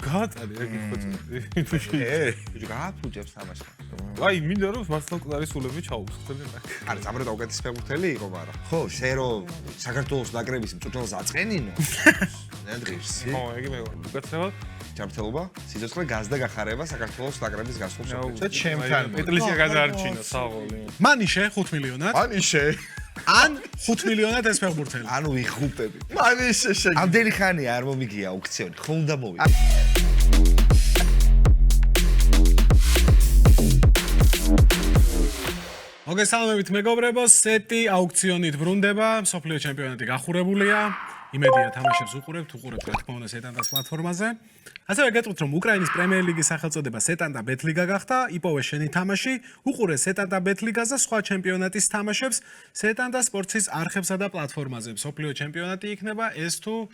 გაატარი ეგ ხოჭი. გააფუჭებს თამაში. აი მინდა რომ მასთან კლარი სულები ჩაუსხდნენ. არა, ზამრედა უკეთეს ფეხბურთელი იყო, მაგრამ ხო, შენ რომ საქართველოს ნაკრების მწვრთნელს აწყენინო. ნადრიში. ხო, ეგ მე უკეთესად ჯანმრთელობა, სიცოცხლე გაზდა გახარება საქართველოს ნაკრების გასულს. და ჩემთან პეტრისია გადაარჩინა საღოლი. მანიშე 5 მილიონად. მანიშე. ან 5 მილიონად ეს ფეხბურთელი. ანუ ვიხუპები. მანიშე შეგ. ამდენი ხანია არ მომიგია აუქციონი, ხო უნდა მოვიდა. მოგესალმებით მეგობრებო, სეტი აუქციონით ბრუნდება, მსოფლიო ჩემპიონატი გახურებულია. იმედია თამაშებს უყურებთ რა თქმა უნდა სეტანდას პლატფორმაზე. ასევე გეტყვით რომ უკრაინის პრემიერ ლიგის სახელწოდება სეტანდა ბეთლიგა გახდა, იპოვე შენი თამაში, უყურე სეტანდა ბეთლიგას და სხვა ჩემპიონატის თამაშებს სეტანდა სპორტის არხებსა და პლატფორმაზე. მსოფლიო ჩემპიონატი იქნება ეს თუ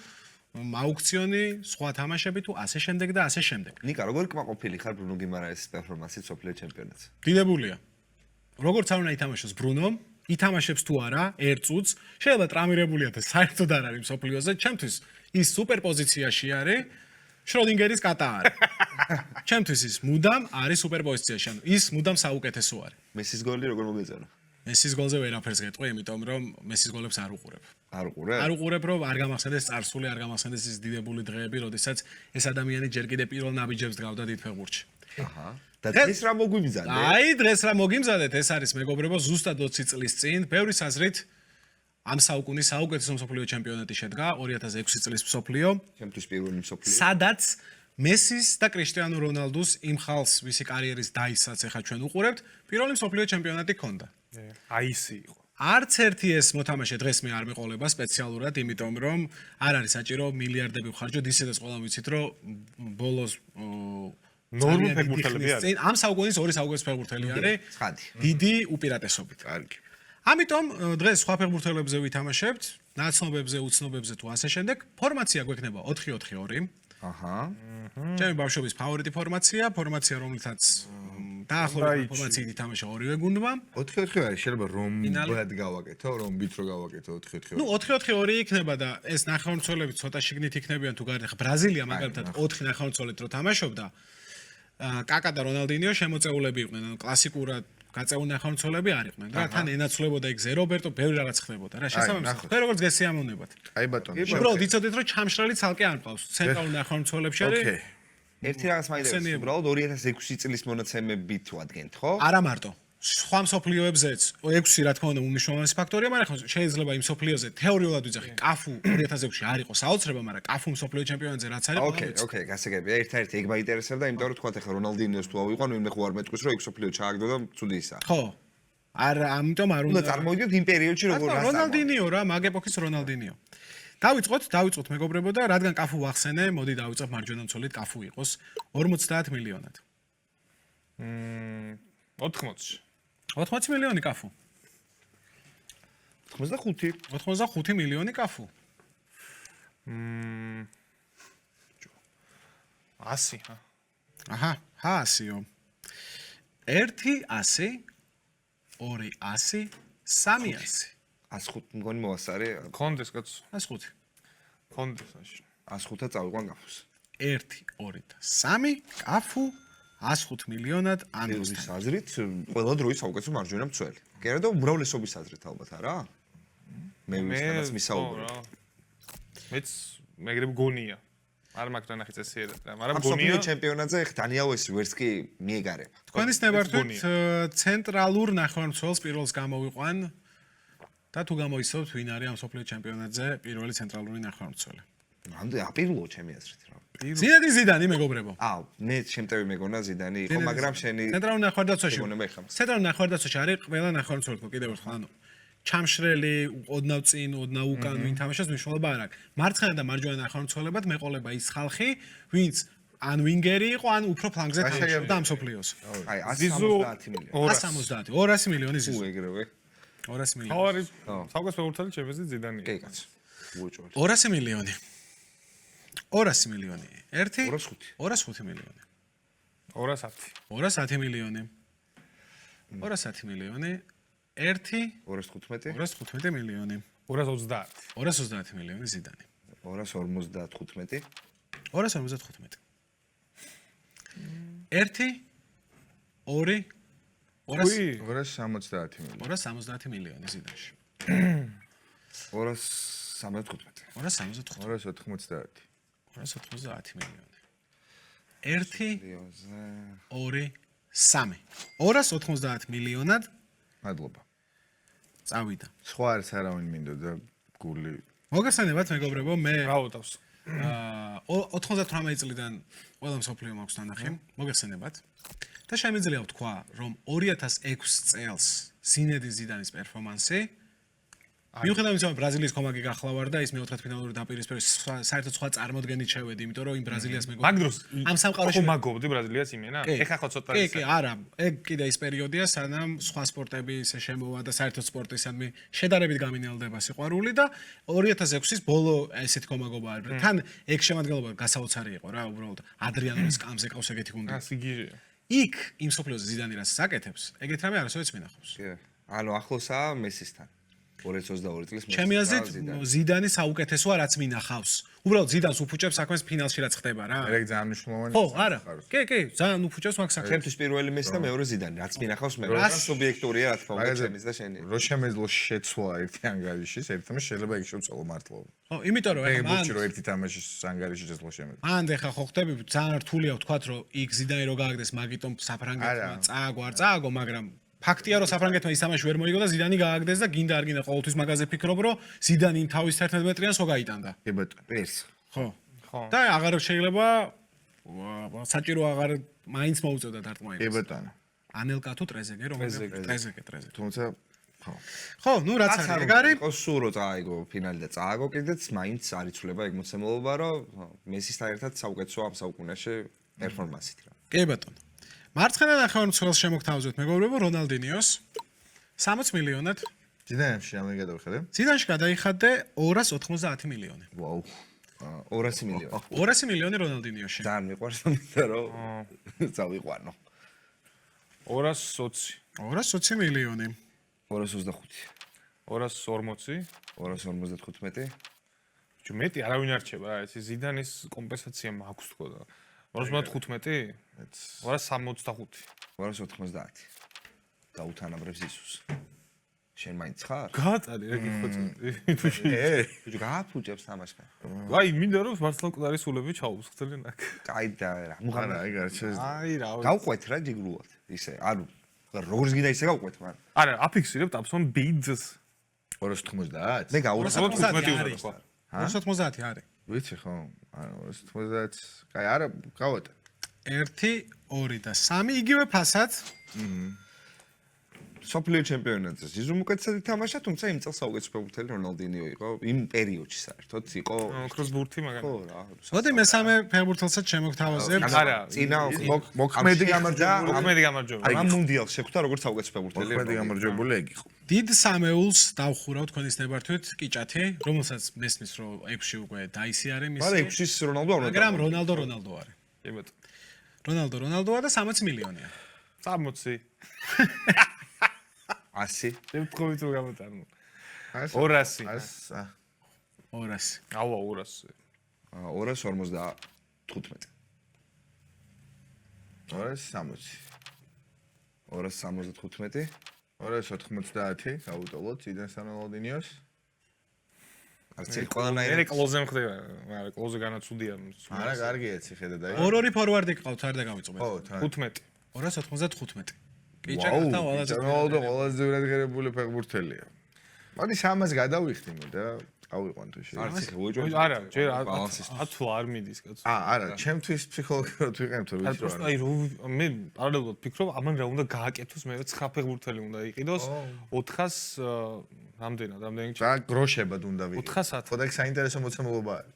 აუქციონი, სხვა თამაშები თუ ასე შემდეგ და ასე შემდეგ. ნიკა, როგორ კმაყოფილი ხარ ბრუნო გიმარაესის პერფორმანსით მსოფლიო ჩემპიონატზე? დიდებულია. როგორც არ უნდა ითამაშოს ბრუნო, ითამაშებს თუ არა, ერთ წუთს, შეიძლება ტრამირებულია და საერთოდ არ არის მსოფლიოზე, ჩემთვის ის სუპერ პოზიციაში არის, შროდინგერის კატა არის. ჩემთვის ის მუდამ არის სუპერ პოზიციაში, ანუ ის მუდამ საუკეთესო არის. მესის გოლი როგორ მოგეწონა? მესის გოლზე ვერაფერს გეტყვი, იმიტომ რომ მესის გოლებს არ უყურებ. არ უყურე? არ უყურებ, რომ არ გამახსენდეს წარსული, არ გამახსენდეს ის დიდებული დღეები, როდესაც ეს ადამიანი ჯერ კიდე პირველ ნაბიჯებს დგავდა დიდ ფეხბურთში. აჰა. და დღეს რა მოგვიმზადე? აი, დღეს რა მოგიმზადეთ, ეს არის მეგობრებო, ზუსტად 20 წლის წინ, ბევრი საზრით ამ საუკუნის საუკეთესო მსოფლიო ჩემპიონატი შედგა 2006 წლის მსოფლიო, ჩემთვის პირველი მსოფლიო. სადაც მესის და კრისტიანო რონალდუს იმ ხალხს, ვისი კარიერის დაისაც ახლა ჩვენ უყურებთ, პირველი მსოფლიო ჩემპიონატი ჰქონდა. აი ისი იყო. არც ერთი ეს მოთამაშე დღეს მე არ მეყოლება სპეციალურად, იმიტომ რომ არ არის საჭირო მილიარდები ვხარჯოთ, ისედაც ყველა ვიცით, რომ ბოლოს ნორმალ ფეხბურთელები არის. ამ საუკუნის ორი საუკეთესო ფეხბურთელი არის. ცხადი. დიდი უპირატესობით. კარგი. ამიტომ დღეს სხვა ფეხბურთელებზე ვითამაშებთ, ნაცნობებზე, უცნობებზე თუ ასე შემდეგ. ფორმაცია გვექნება 4-4-2. აჰა. ჩემი ბავშვობის ფავორიტი ფორმაცია, ფორმაცია რომელთაც დაახლოებით ფორმაციით ითამაშა ორივე გუნდმა. 4-4 არის, შეიძლება რომ ბად გავაკეთო, რომ ბიტრო გავაკეთო 4-4. ნუ 4-4-2 იქნება და ეს ნახევარმცველები ცოტა შიგნით იქნებიან თუ გარეთ. ბრაზილია მაგალითად 4 ნახევარმცველით რო თამაშობდა, კაკა და რონალდინიო შემოწეულები იყვნენ, ანუ კლასიკურად გაწეული ნახევარმცველები არ იყვნენ. რა თან ენაცვლებოდა იქ ზერობერტო, ბევრი რაღაც ხდებოდა რა. შესაბამისად, თქვენ როგორც გესიამოვნებათ. აი ბატონო. უბრალოდ იცოდეთ რომ ჩამშრალი ცალკე არ მყავს. ცენტრალურ ნახევარმცველებში არის. ოკეი. ერთი რაღაც მაინტერესებს, უბრალოდ 2006 წლის მონაცემები თუ ადგენთ, ხო? არა მარტო. სხვა მსოფლიოებზეც 6 რა თქმა უნდა უმნიშვნელოვანესი ფაქტორია, მაგრამ ხო შეიძლება იმ მსოფლიოზე თეორიულად ვიძახი, კაფუ 2006-ში არ იყო საოცრება, მაგრამ კაფუ მსოფლიო ჩემპიონატზე რაც არის, ოკეი, გასაგებია. ერთ-ერთი ეგ მაინტერესებდა, იმიტომ რომ თქვათ ახლა რონალდინიოს თუ ავიყვან, ვინმე ხო არ მეტყვის, რომ ეგ მსოფლიო ჩააგდო და ცუდი ისა. ხო. არა, ამიტომ არ უნდა წარმოვიდგინოთ იმ პერიოდში როგორ რა. რონალდინიო რა, მაგ ეპოქის რონალდინიო. დავიწყოთ მეგობრებო და რადგან კაფუ ვახსენე, მოდი დავიწყებ მარჯვენა მცველით კაფუ იყოს 50 მილიონად. 80-ში. 80 მილიონი კაფუ. 85. 85 მილიონი კაფუ. 100, ჰა. აჰა, 100-იო. 1 100, 2 100, 3 100. 105 მგონი მოასარე. კონდეს კაცო. 105. კონდეს აში. 105-ა წავიყვან კაფუს. 1 2 და 3 კაფუ 105 მილიონად ანულის აზრით ყველა დროის საუკეთესო მარჯვენა მცველი. კი არა და უმრავლესობის აზრით ალბათ არა? მე ვისთანაც მისაუბრე. მეც მეგრებ გონია. არ მაქვს რა ნახე წესიერად რა, მაგრამ გონია. გონია ჩემპიონატზე დანიაუეს ვერც კი მიეგარება. თქვენის ნებართვით ცენტრალურ ნახევარმცველს პირველს გამოვიყვან და თუ გამოიცავთ ვინ არის ამ მსოფლიო ჩემპიონატზე პირველი ცენტრალური ნახევარმცველი. ამდე აპირულო ჩემი აზრით რა. ზინედინ ზიდანი მეგობრებო. მე შემტევი მეგონა ზიდანი იყო, მაგრამ შენი ცენტრალურ ნახევარდაცვაში. მეგონება ეხლა. ცენტრალურ ნახევარდაცვაში არის ყველა ნახევარმცველი ხო კიდევ ერთხელ, ანუ ჩამშრელი, ოდნავ წინ, ოდნავ უკან ვინ თამაშობს მნიშვნელობა არ აქვს. მარცხენა და მარჯვენა ნახევარმცველებად მეყოლება ის ხალხი, ვინც ან ვინგერი იყო, ან უფრო ფლანგზე თამაშობდა ამ მსოფლიოს. აი 170 მილიონი. 170, 200 მილიონი ზიზუ. ეგრევე. 200 მილიონი. თავარი საუკეთესო ფეხბურთელი ჩემპიონატზე ზიდანია. კი კაცო. უოჭორი. 200 მილიონი. 200 მილიონი. 1 205 მილიონი. 210. 210 მილიონი. 210 მილიონი. 1 215 215 მილიონი. 230. 230 მილიონი ზიდანი. 255 255. 1 2 უი 270 მილიონი. 270 მილიონი ზიდანში. 275. 275 290. 290 მილიონი. 1 მილიონზე. 2 3 290 მილიონად მადლობა. წავიდა. სხვა არც არავინ მინდოდა გული. მოგესალმებით მეგობრებო, მე ბრავო თავს 98 წლიდან ყველა მსოფლიო მაქვს თანახი. მოგესალმებით. და შემიძლია ვთქვა, რომ 2006 წელს ზინედინ ზიდანის პერფორმანსი მიუხედავად იმისა, რომ ბრაზილიის კომანდი გახლავარ და ის მეოთხედფინალური დაპირისპირების საერთოდ სხვა წარმოდგენით შევედი, იმიტომ რომ იმ ბრაზილიას მეგობრებო. მაგ დროს ამ სამყაროში ხო მაგობდი ბრაზილიას იმენა? ეხა ხო ცოტა კი, არა, ეგ კიდე ის პერიოდია, სანამ სხვა სპორტები ისე შემოვა და საერთოდ სპორტისადმი შედარებით გამინალდება სიყვარული და 2006-ის ბოლო ესეთი კომაგობა არის. თან ეგ შემადგენლობა გასაოცარი იყო რა, უბრალოდ ადრიანოვის კამს ეკავს ეგეთი გუნდი. სიგიჟეა. იქ იმ სოფლიოზე ზიდანი რაც საკეთებს, ეგეთ რამე არასოდეს მინახავს. კი. ანუ ახლოსაა მესისთან. 2022 წლის მესის. ჩემი აზრით ზიდანი საუკეთესოა რაც მინახავს. უბრალოდ ზიდანს უფუჭებს საქმეს ფინალში რაც ხდება რა. ეგ ძალიან მნიშვნელოვანი. ხო, არა. კი, ძალიან უფუჭებს მაგ საქმეს. ჩემთვის პირველი მესი და მეორე ზიდანი, რაც მინახავს მე. რა სუბიექტურია რა თქმა უნდა ჩემის და შენი. რო შემეძლო შეცვლა ერთი ანგარიშის, ერთმა შეიძლება იქ შევწოლო მართლობა. ხო, იმიტომ რომ ეგ ეხლა ბუჩი რო ერთი თამაშის ანგარიში შეცვლა შემეძლო. მანდ ეხლა ხო ხდები ძალიან რთულია ვთქვათ რომ იქ ზიდანი რო გააგდეს მაგიტომ საფრანგეთმა წააგო, მაგრამ ფაქტია რომ საფრანგეთმა ის თამაში ვერ მოიგო და ზიდანი გააგდეს და გინდა არ გინდა ყოველთვის მაგაზე ფიქრობ რომ ზიდანი იმ თავის 11 მეტრიანს ხო გაიტანდა. კი ბატონო. პერს. ხო. ხო. და აღარ შეიძლება საჭირო აღარ მაინც მოუწევდა დარტყმა კი იმას. ბატონო. ანელკა თუ ტრეზეგე რომ ტრეზეგე. თუმცა ხო. ხო, ნუ რაც არის ეგ არის. იყო სულ რო წაიგო ფინალი და წააგო კიდეც მაინც არ იცვლება ეგ მოცემულობა რომ მესისთან ერთად საუკეთესო ამ საუკუნეში პერფორმანსით რა. კი ბატონო. მარცხენა ნახევარმცველს შემოგთავაზებთ მეგობრებო რონალდინიოს 60 მილიონად. ზიდანში ამე გადავხედე. ზიდანში გადაიხადე 290 მილიონი. ვაუ. 200 მილიონი. 200 მილიონი რონალდინიოში. ძალიან მიყვარს თუმცა რომ წავიყვანო. 220 220 მილიონი. 225. 240 255. ჩუ მეტი არავინ არ რჩება რა, ეს ზიდანის კომპენსაცია მაქვს თქო და 215 265 290. დაუთანაბრებს ისუს. შენ მაინც ხარ? გაატარი რა გიხოცე თუ ბიჭო გააფუჭებს თამაშთან. აი მინდა რომ მარცლან მკვდარი სულები ჩაუსხდნენ აქ კაი და რა არა, ეგ არ შეიძლება. აი რა გავყვეთ რა ჯიგრულად ისე ანუ როგორც გინდა ისე გავყვეთ მან არა აფიქსირებთ აფსონ ბიდს 290? მე გაურჩევ 290 ხო 290 არის. ვიცი ხო? ანუ 290. კაი, არა, გავატე. 1 2 და 3 იგივე ფასად. სოფლიო ჩემპიონატზე ზიზუმ უკეთესად ითამაშა, თუმცა იმ წელს საუკეთესო ფეხბურთელი რონალდინიო იყო. იმ პერიოდში საერთოდ იყო კროსბურთი მაგარი ხო რა. მოდი მესამე ფეხბურთელსაც შემოგთავაზებთ. არა წინა მოქმედი გამარჯვებული. მოქმედი გამარჯვება აი ამ მუნდიალს შეხვდა როგორც საუკეთესო ფეხბურთელი. მოქმედი გამარჯვებული ეგ იყო. დიდ სამეულს დავხურავ თქვენის ნებართვით კიჭათი, რომელსაც მესმის რომ 6-ში უკვე დაისიარე მისი. მაგრამ 6-ის რონალდო არ უნდა. მაგრამ რონალდო არის. კი ბატონო რონალდოა და 60 მილიონია. 60 100. შევთხოვით რომ გამოტარნო 200 200. აუა 200 255. 260. 275. 290 გავუტოლოთ ზიდანს რონალდინიოს. არც ყველანაირად მე კლოზე მხდება მაგრამ კლოზე განაცუდია არა, კარგია ციხედა და ორი ფორვარდი ყავთ არ და გავიწობეთ. ხო, თან. 15 295. კიჭაკთა ყველაზე რონალდო ყველაზე ძვირად ღირებული ფეხბურთელია. მოდი 300-ს გადავიხდი მე და ავიყვან თუ შეიძლება. არც ისე უეჭველი. არა ჯერ ათვლა არ მიდის კაცო არა, ჩემთვის ფსიქოლოგიურად ვიყენებ თუ აი ვიცი პროსტა რა. აი მე პარალელურად ფიქრობ ამან რა უნდა გააკეთოს მე 9 ფეხბურთელი უნდა იყიდოს 400 რამდენი რა გროშებად უნდა ვიყიდო. 410. ხო და ეგ საინტერესო მოცემულობა არის.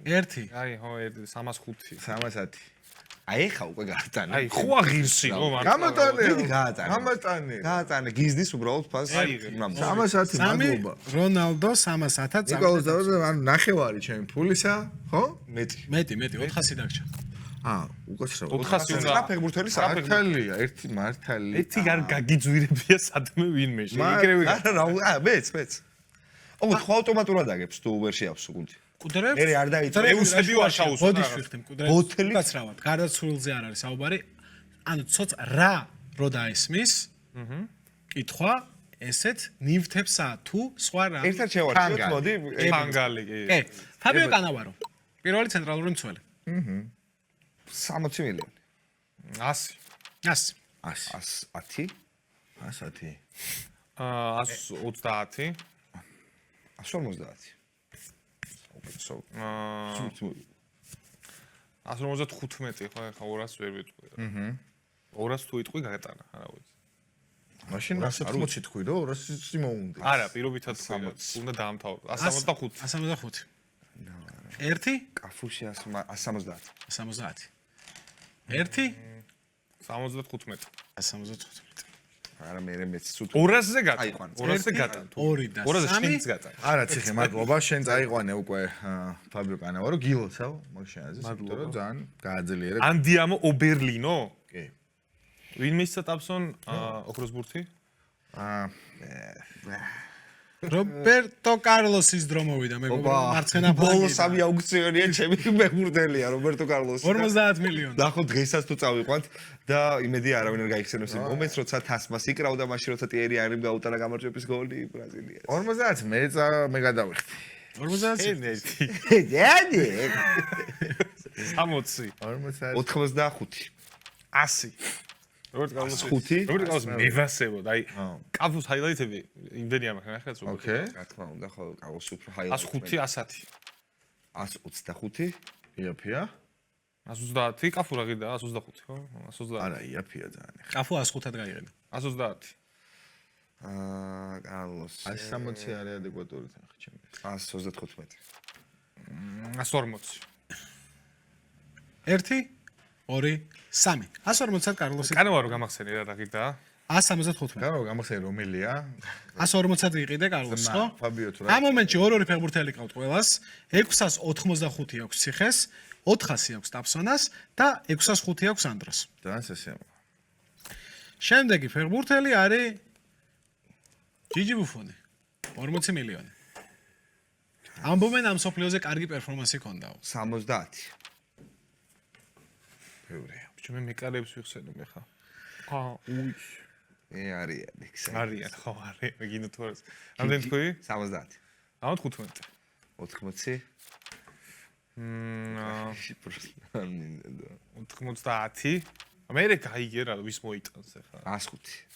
1 აი ხო 305 310. აი ხა უკვე გაატანე. აი ხო აღირსი რომ არ გამოტანე. გაატანე. გამოტანე. გაატანე გიზდის უბრალოდ ფას. აიღე. 310 3 მადლობა. რონალდო 300-ად ნიკოლოზ დავაზე ანუ ნახევარი ჩემი ფულისა, ხო? მეტი. მეტი 400 დაგჭა. უკაცრავ. 400 უნდა რა ფეხბურთელი საერთოდ მართალია, ერთი მართალი. ერთი გარ გაგიძვირებია სადმე ვინმეში იქნები არა რა მეც. ო, ხო ავტომატურად აგებს თუ ვერ შეავს გუნდი. მკვდრებს მე არ დაიწყო. ეუსები ვარ ჩაუსვა და ბოდიში რაღაც. ვიხდი მკვდრებს ბოთლით? უკაცრავად გარდაცვლილზე არ არის საუბარი ანუ ცოტა რა რო დაისმის კითხვა ესეთ ნივთებსა თუ სხვა რა ერთად შევარჩიოთ, მოდი. ფანგალი კი. კი ფაბიო კანავარო პირველი ცენტრალური მცველი 60 მილიონი. 100. 100 110 110 130. 150. უკეთესო 155 ხო ხა 200 ვერ ვიტყვი. 200 თუ იტყვი გაგეტანა, არა ვიცი. მაშინ 180 თქვი რომ 200 მოუნდა არა, პირობითად თქვი. უნდა დაამთავრო. 165. 165 1 კაფუში 170. 170 1 75. 175 არა მე მეც სულ 200-ზე გატან. აიყვანე. 200-ზე გატან. 2 და 200-ზე 3 შენც გატან. არა ციხე მადლობა შენ წაიყვანე უკვე ფაბიო კანავარო გილოცავ მაგ შენაზე იმიტომ რომ ძალიან გააძლიერე ანდიამო ობერლინო? კი ვინ მისცა ტაფსონ ოქროს ბურთი? რობერტო კარლოსის დრო მოვიდა მეგობრებო მარცხენა ბოლო ფლანგიდან სამი აუქციონია ჩემი მეგურდელია რობერტო კარლოსი 50 მილიონი და ხო დღესაც თუ წავიყვანთ და იმედი არავინ არ გაიხსენებს იმ მომენტს როცა თასმას იკრავდა მაშინ როცა ტიერი არი გაუტანა გამარჯვების გოლი ბრაზილიას 50 მე გადავიხდი 50 ენეთი. დიადი 60. 85 100. რობერტ კარლოსი. 5? რობერტ კარლოსი მევასებოდ, აი კაფუს ჰაილაიტები იმდენია მაგრამ ახლა რო. ოკეი რა თქმა უნდა ხო კარლოსი უფრო ჰაილაიტი 105, 110. 125 იაფია 130 კაფუ რა გიდა 125 ხო? 130. არა იაფია ძალიან კაფუ 105-ად გაიყიდა 130. კარლოსი 160 არის ადეკვატური თანხა ჩემი 135 140. 1 2 3 140-ად კარლოსი კანავარო გამახსენე რა გიდა? 175 გარო გამახსენე რომელია 140-ად იყიდე კარლოსს ხო? ფაბიო თუ ამ მომენტში ორი ფეხბურთელი ყავთ ყველას 685 აქვს ციხეს 400 აქვს ტაფსონას და 605 აქვს ანდროს ძალიან სასიამოვნო შემდეგი ფეხბურთელი არის ჯიჯი ბუფონი 40 მილიონი ამბობენ ამ სოფლიოზე კარგი პერფორმანსი ქონდაო 70 ბევრია ბიჭო მე მეკარებს ვიხსენე მე ხა. უი. მე არიან ექსა არიან ხო არის მე გინდა თორეს. ამდენ თქვი? 70 ამ 15. 80 90. ამერე გაიგე რა ვის მოიტანს ახლა. 105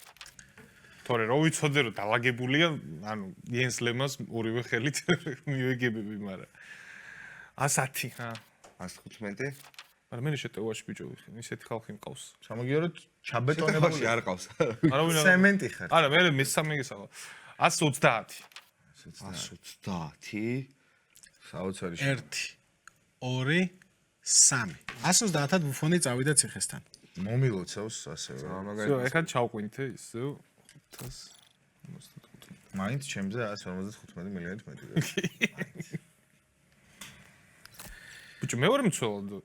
თორე რო ვიცოდე რომ დაალაგებულია ანუ იენს ლემას ორივე ხელით მივეგებები მაგრამ 110 ხა 115 მაგრამ მე შეტევაში ბიჭო ვიხი ისეთი ხალხი მყავს სამაგიეროდ ბოლოში ჩაბეტონებული არ ყავს არა ვინ ცემენტი ხარ არა მე მესამე გესალა 130 130 საოცარი 1 2 3 130-ად ბუფონი წავიდა ციხესთან მომილოცავს ასევე всё ეხლა ჩავყვინთე ისე 500 მაინც ჩემზე 155 მილიონით მეტი ბიჭო მე ვარ მცველად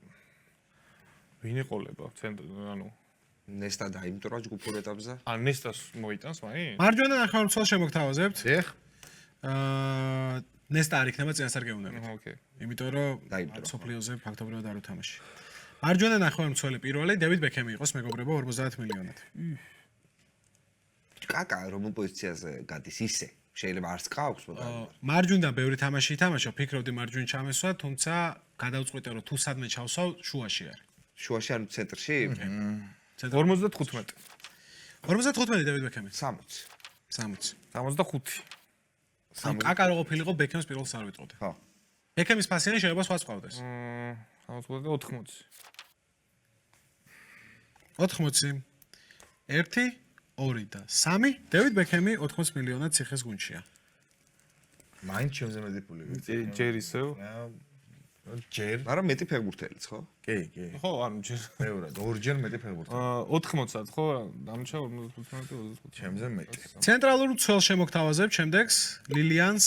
ვინ იყოლება ცენტრი ანუ ნესტა დაიმტრა ჯგუფურ ეტაპზე ან ნესტას მოიტანს მაინც მარჯვენა ნახევარმცველს შემოგთავაზებთ ეხ ნესტა არ იქნება წინასწარ-გეუნებით ოკეი იმიტომ რომ დაიმტრო. სოფლიოზე ფაქტობრივად არ უთამაში მარჯვენა ნახევარმცველი პირველი დევიდ ბექემი იყოს მეგობრებო 50 მილიონად კაკა რომელ პოზიციაზე გადის ისე შეიძლება არც ყავს მაგრამ მარჯვენიდან ბევრი თამაში ითამაშა ფიქრობდი მარჯვენ ჩამესვა თუმცა გადავწყვიტე რომ თუ სადმე ჩავსავ შუაში არის შუაში ანუ ცენტრში 55 55 დევიდ ბექემი 60 60 65 ამ კაკა რო ყოფილიყო ბექემს პირველს არ ვიტყოდი ხო ბექემის პასიანი შეიძლება სხვა ყავდეს 80 80 1 2 და 3 დევიდ ბექემი 80 მილიონად ციხეს გუნდშია მაინც ჩემზე მეტი პული ჯერ ისევ ჯერ მაგრამ მეტი ფეხბურთელიც ხო კი კი ხო ანუ ჯერ მეორად ორჯერ მეტი ფეხბურთელი 80-ად ხო დამჩა 55 ჩემზე მეტი ცენტრალურ მცველს შემოგთავაზებ შემდეგს ლილიანს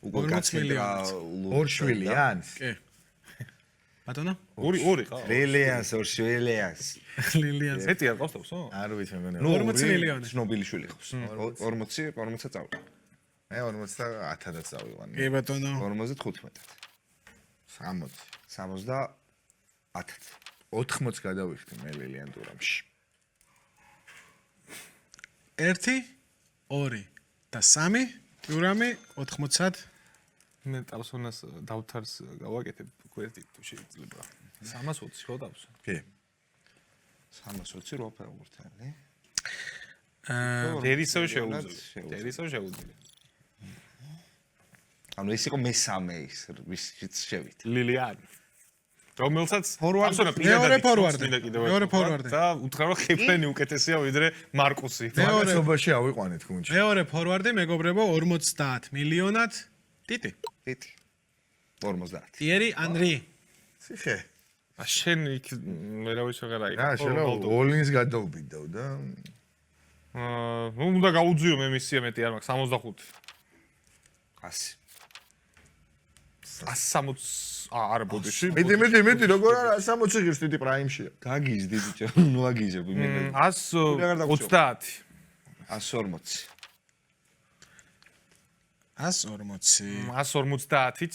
უკვე 40 მილიონით. ორშვილი ანს კი ბატონო ორი ყავს ელეანს ორშველეანს ლილიანს ეტი არ ყავს თავს არ ვიცი მე ნუ 40 მილიონი. ცნობილი შვილი ხავს 40 40-ზე წავდა მე 50-1000-ად წავიყვანე. კი ბატონო. 55-ად. 60. 70-ად. 80 გადავიხდი მე ლილიან ტურამში. 1 2 და 3 ტურამი 80-ად მე ტავსონას დავთარს გავაკეთებ გვერდით თუ შეიძლება 320 ხო დავსო კი. 320 რო ფეხბურთელი. დერისო შეუძლია. ანუ ეს იყო მესამე ის ვისიც შევით. ლილიან რომელსაც მეორე ფორვარდი. და უთხრა რომ ხიფლენი უკეთესია ვიდრე მარკუსი. მოგესობაში ავიყვანეთ გუნდში. მეორე ფორვარდი მეგობრებო 50 მილიონად ტიტი. ტიტი. 50. ტიერი ანრი. ციხე. შენ იქ მერავის აღარ აი. რა შეიძლება ოლინს გადაუბიდავ და უნდა გაუძიო მე მისია მეტი არ მაქვს 65. 100. 160 არ ბოდიში. მეტი როგორ არა 60 ღირს ტიტი პრაიმშია. გაგიზდი ბიჭო, ნუ აგიზებ იმედი. 130. 140. 140. 150-იც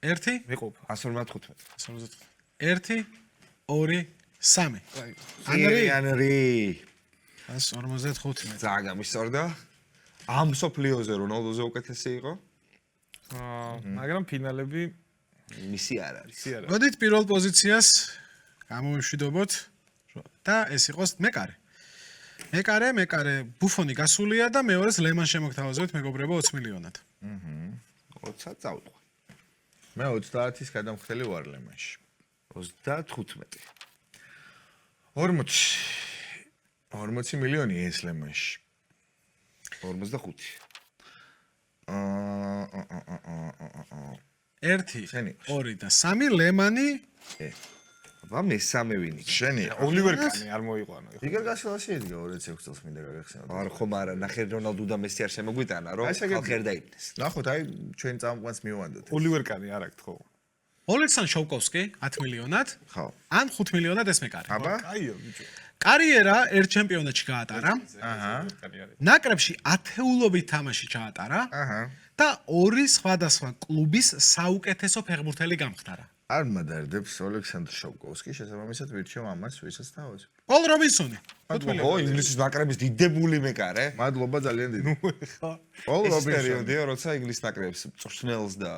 1 მეყოფა. 155. 1 2 3. ანრი. 155. ძალიან გამისწორდა. ამ სოფლიოზე რონალდოზე უკეთესი იყო. მაგრამ ფინალები მისი არ არის. მოდით პირველ პოზიციას გამოვიშვიდობოთ და ეს იყოს მეკარე. მეკარე ბუფონი გასულია და მეორეს ლემან შემოგთავაზებთ მეგობრებო 20 მილიონად. 20 წავიყვან. მე 30-ის გადამხდელი ვარ ლემანში. 35. 40 მილიონი ეს ლემანში. 45. 1 შენი. 2 და 3 ლემანი აბა მესამე ვინი? შენი. ოლივერ კანი არ მოიყვანა. იგარ გასილაში ედგა 2006 წელს მინდა გაგახსენოთ. არ ხომ არა, ნახე რონალდუ და მესი არ შემოგვიტანა, რომ ხალხი არ დაიბნეს. ნახოთ, აი ჩვენ წამყვანს მივანდოთ. ოლივერ კანი არ აქვს ხო? ოლექსანდრ შოვკოვსკი 10 მილიონად ხო. ან 5 მილიონად ეს მეკარე. აბა? აიო ბიჭო. კარიერა ერთ ჩემპიონატში გაატარა. აჰა. ნაკრებში ათეულობით თამაში ჩაატარა აჰა. და ორი სხვადასხვა კლუბის საუკეთესო ფეხბურთელი გამხდარა. არ მადარდებს ოლექსანდრ შოვკოვსკი, შესაბამისად ვირჩევ ამას, ვისაც თავაზობ. პოლ რობინსონი. ხო, ინგლისის ნაკრების დიდებული მეკარე. მადლობა ძალიან დიდი. პოლ ეს რობინსონი. პერიოდია, როცა ინგლისის ნაკრებს წვრთნელს და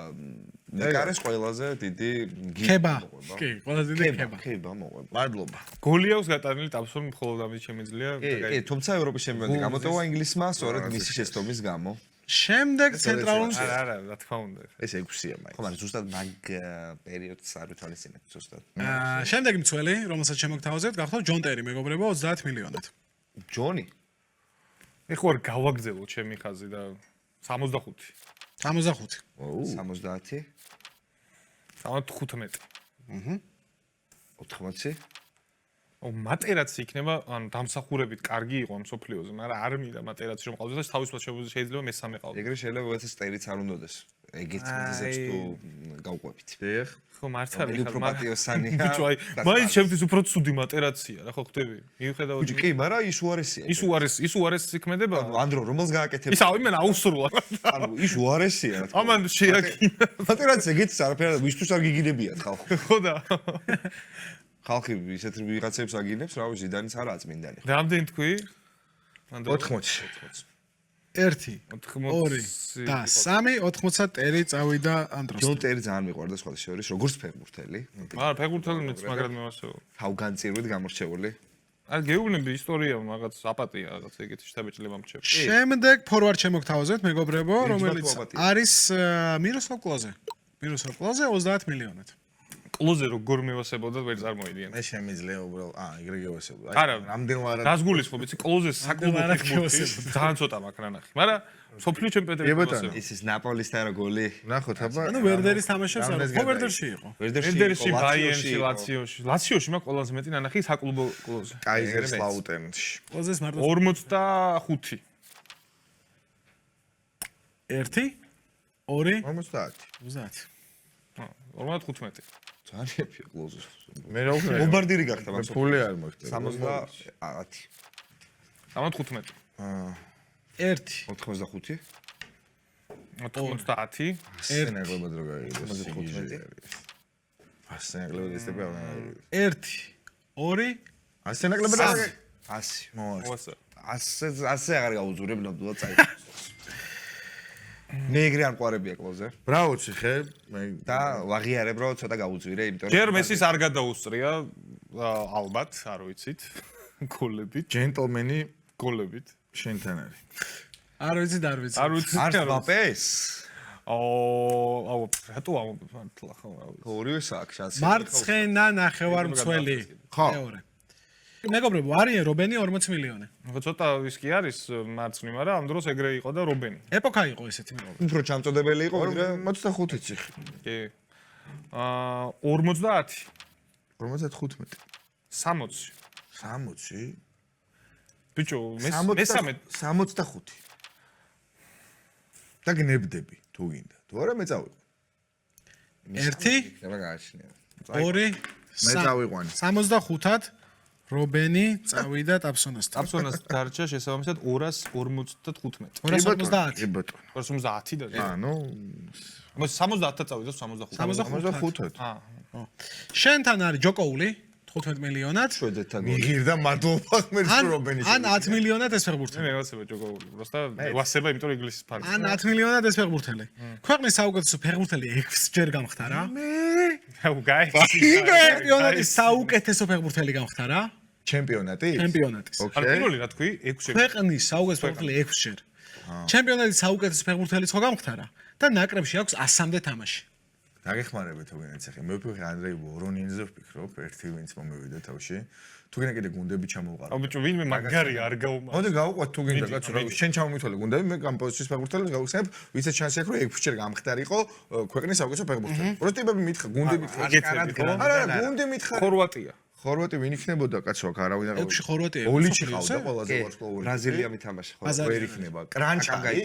მეკარეს ყველაზე დიდი ქება. კი, ყველაზე დიდი ქება. ქება მოყვება. მადლობა. გოლი აქვს გატანილი ტავსონ მხოლოდ ამის შემიძლია. კი, თუმცა ევროპის ჩემპიონატი გამოტოვა ინგლისმა სწორედ მისი შეცდომის გამო. შემდეგ ცენტრალურ არა, რა თქმა უნდა. ეს 6-ია მაინც. ხო, მაგრამ ზუსტად მაგ პერიოდს არ ვითვალისწინებ ზუსტად. შემდეგი მცველი, რომელსაც შემოგთავაზებთ, გახდათ ჯონ ტერი, მეგობრებო, 30 მილიონად. ჯონი? მე ხო არ გავაგზავნო ჩემი ხაზი და 65. 65. 70? 75. 80? ო მატერაც იქნება, ანუ დამსახურებით კარგი იყო ამ სოფლიოზე, მაგრამ არ მინდა მატერაც რომ ყავდეს და თავისუფლად შეიძლება მესამე ყავდეს. ეგრე შეიძლება ვიღაცას ტერიც არ უნდადეს. ეგეც მიზეზებს თუ გავყვებით. დიახ. ხო მარცხა რომელი უფრო პატიოსანია. ბიჭო, აი, მაინც ჩემთვის უფრო ცუდი მატერაცია, რა ხო ხდები? მიუხედავად ბიჭო, კი, მაგრამ ის უარესია. ის უარეს იქნებდება? ანდრო, რომელს გააკეთებ? ის ავიმენ აუსრულა. ანუ ის უარესია, რა თქმა უნდა. ამან შეაკინა. მატერაც ეგეც არაფერი, ვისთვის არ გიგინებიათ ხალხი. ხო და. ხალხი ისეთ ვიღაცებს აგინებს, რა ვიცი, ზიდანის არაა წმინდანი. რამდენი თქვი? 80. 1 2 და 3 80 ტერი წავიდა ამ დროს. ჯონ ტერი ძალიან მიყვარდა სხვა შორის, როგორც ფეხბურთელი. არა, ფეხბურთელი მეც მაგრამ მე მასეო. თავგანწირვით გამორჩეული. არ გეუბნები ისტორია რაღაც აპატია რაღაც ეგეთი შთაბეჭდილება მრჩევს. შემდეგ ფორვარდ შემოგთავაზებთ, მეგობრებო, რომელიც აპატია. არის მიროსლავ კლოზე. მიროსლავ კლოზე 30 მილიონად. კლოზე როგორ მევასებოდა ვერ წარმოიდიან. მე შემიძლია უბრალოდ ეგრე გევასებო. არა, რამდენ ვარ რას გულისხმობ, იცი კლოზე საკლუბო არა ფეხბურთი ძალიან ცოტა მაქვს რა ნახე. მაგრამ სოფლიო ჩემპიონატი ბატონო, ის ნაპოლისთან რა გოლი. ნახოთ, აბა. ანუ ვერდერის თამაშობს არა, ხო ვერდერში იყო. ვერდერში, ბაიერნში, ლაციოში. ლაციოში მაქვს ყველაზე მეტი ნანახი საკლუბო კლოზე. კაიზერსლაუტენში. კლოზეს მარტო 45. 1 2 50. 30. 55. ძალიან ფია კლოზი. მე რა ვქნა? ბომბარდირი გახდა მე მას. ფული არ მაქვს. 70. 75. 1 85 90 ასენაკლებად რო გაიგოს 100 ეს ტიპი 1 2 ასენაკლებად 100 მოასწორე 100 აღარ გაუძურებ ნამდვილად წაი მე ეგრე არ ყვარებია კლოზე ბრავოცი ხე მე და ვაღიარებ რომ ცოტა გაუძვირე იმიტომ ჯერ მესის არ გადაუსწრია ალბათ არ ვიცით გოლებით ჯენტლმენი გოლებით შენთან არის არ ვიცი და არ ვიცი არ ვიცი არ ვაპეს აუ რატო ამბობ ხო ორივე საქმე შანსი მარცხენა ნახევარმცველი ხო. მეორე მეგობრებო არიან რობენი 40 მილიონი ხო ცოტა ის კი არის მარცხნი მაგრამ ამ დროს ეგრე იყო და რობენი ეპოქა იყო ესეთი მეგობრებო უფრო ჩამწოდებელი იყო ვიდრე 45 ციხე კი 50 55 60 60 ბიჭო მესამე 65 და გნებდები თუ გინდა თუ არა მე წავიყვან 1 იქნება გააჩნია 2 მე წავიყვან 65-ად რობენი წავიდა ტაფსონასთან აფსონას დარჩა შესაბამისად 255 250 კი ბატონო 250 და ანუ 70-ად წავიდა 65 65-ად აა შენთან არის ჯოკოული 15 მილიონად შვედეთთან მიღირდა მადლობა ღმერთს რობენის ან 10 მილიონად ეს ფეხბურთელი მე ვასება ჯოგოული просто ვასება იმიტომ რომ ინგლისის ფანი ან 10 მილიონად ეს ფეხბურთელი ქვეყნის საუკეთესო ფეხბურთელი 6 ჯერ გამხდარა აუ გაი ჩემპიონატის საუკეთესო ფეხბურთელი გამხდარა ჩემპიონატი ჩემპიონატის არ პირველი რა თქვი 6 ქვეყნის საუკეთესო ფეხბურთელი 6 ჯერ ჩემპიონატის საუკეთესო ფეხბურთელი ხო გამხდარა და ნაკრებში აქვს 100-მდე თამაში დაგეხმარებით თუ გინდათ ახლა მე ვფიქრე ანდრეი ვორონინზე ვფიქრობ ერთი ვინც მომივიდა თავში თუ გინდა კიდე გუნდები ჩამოვყარო აუ ბიჭო ვინმე მაგარი არ გაუმართ მოდი გავუყვათ თუ გინდა კაცო რა შენ ჩამომითვალე გუნდები მე ამ პოზიციის ფეხბურთელს გავხსენებ ვისაც შანსი აქვს რომ 6 ჯერ გამხდარიყო ქვეყნის საუკეთესო ფეხბურთელი პროსტ ტიპები მითხრა გუნდები მითხრა არა გუნდი მითხრა ხორვატია ხორვატი ვინ იქნებოდა კაცო აქ არავინ არ 6 ხორვატია ოლიჩი ყავდა ყველაზე ვარსკვლავური ბრაზილია მითამაშე ხო ვერ იქნება კრანჩარი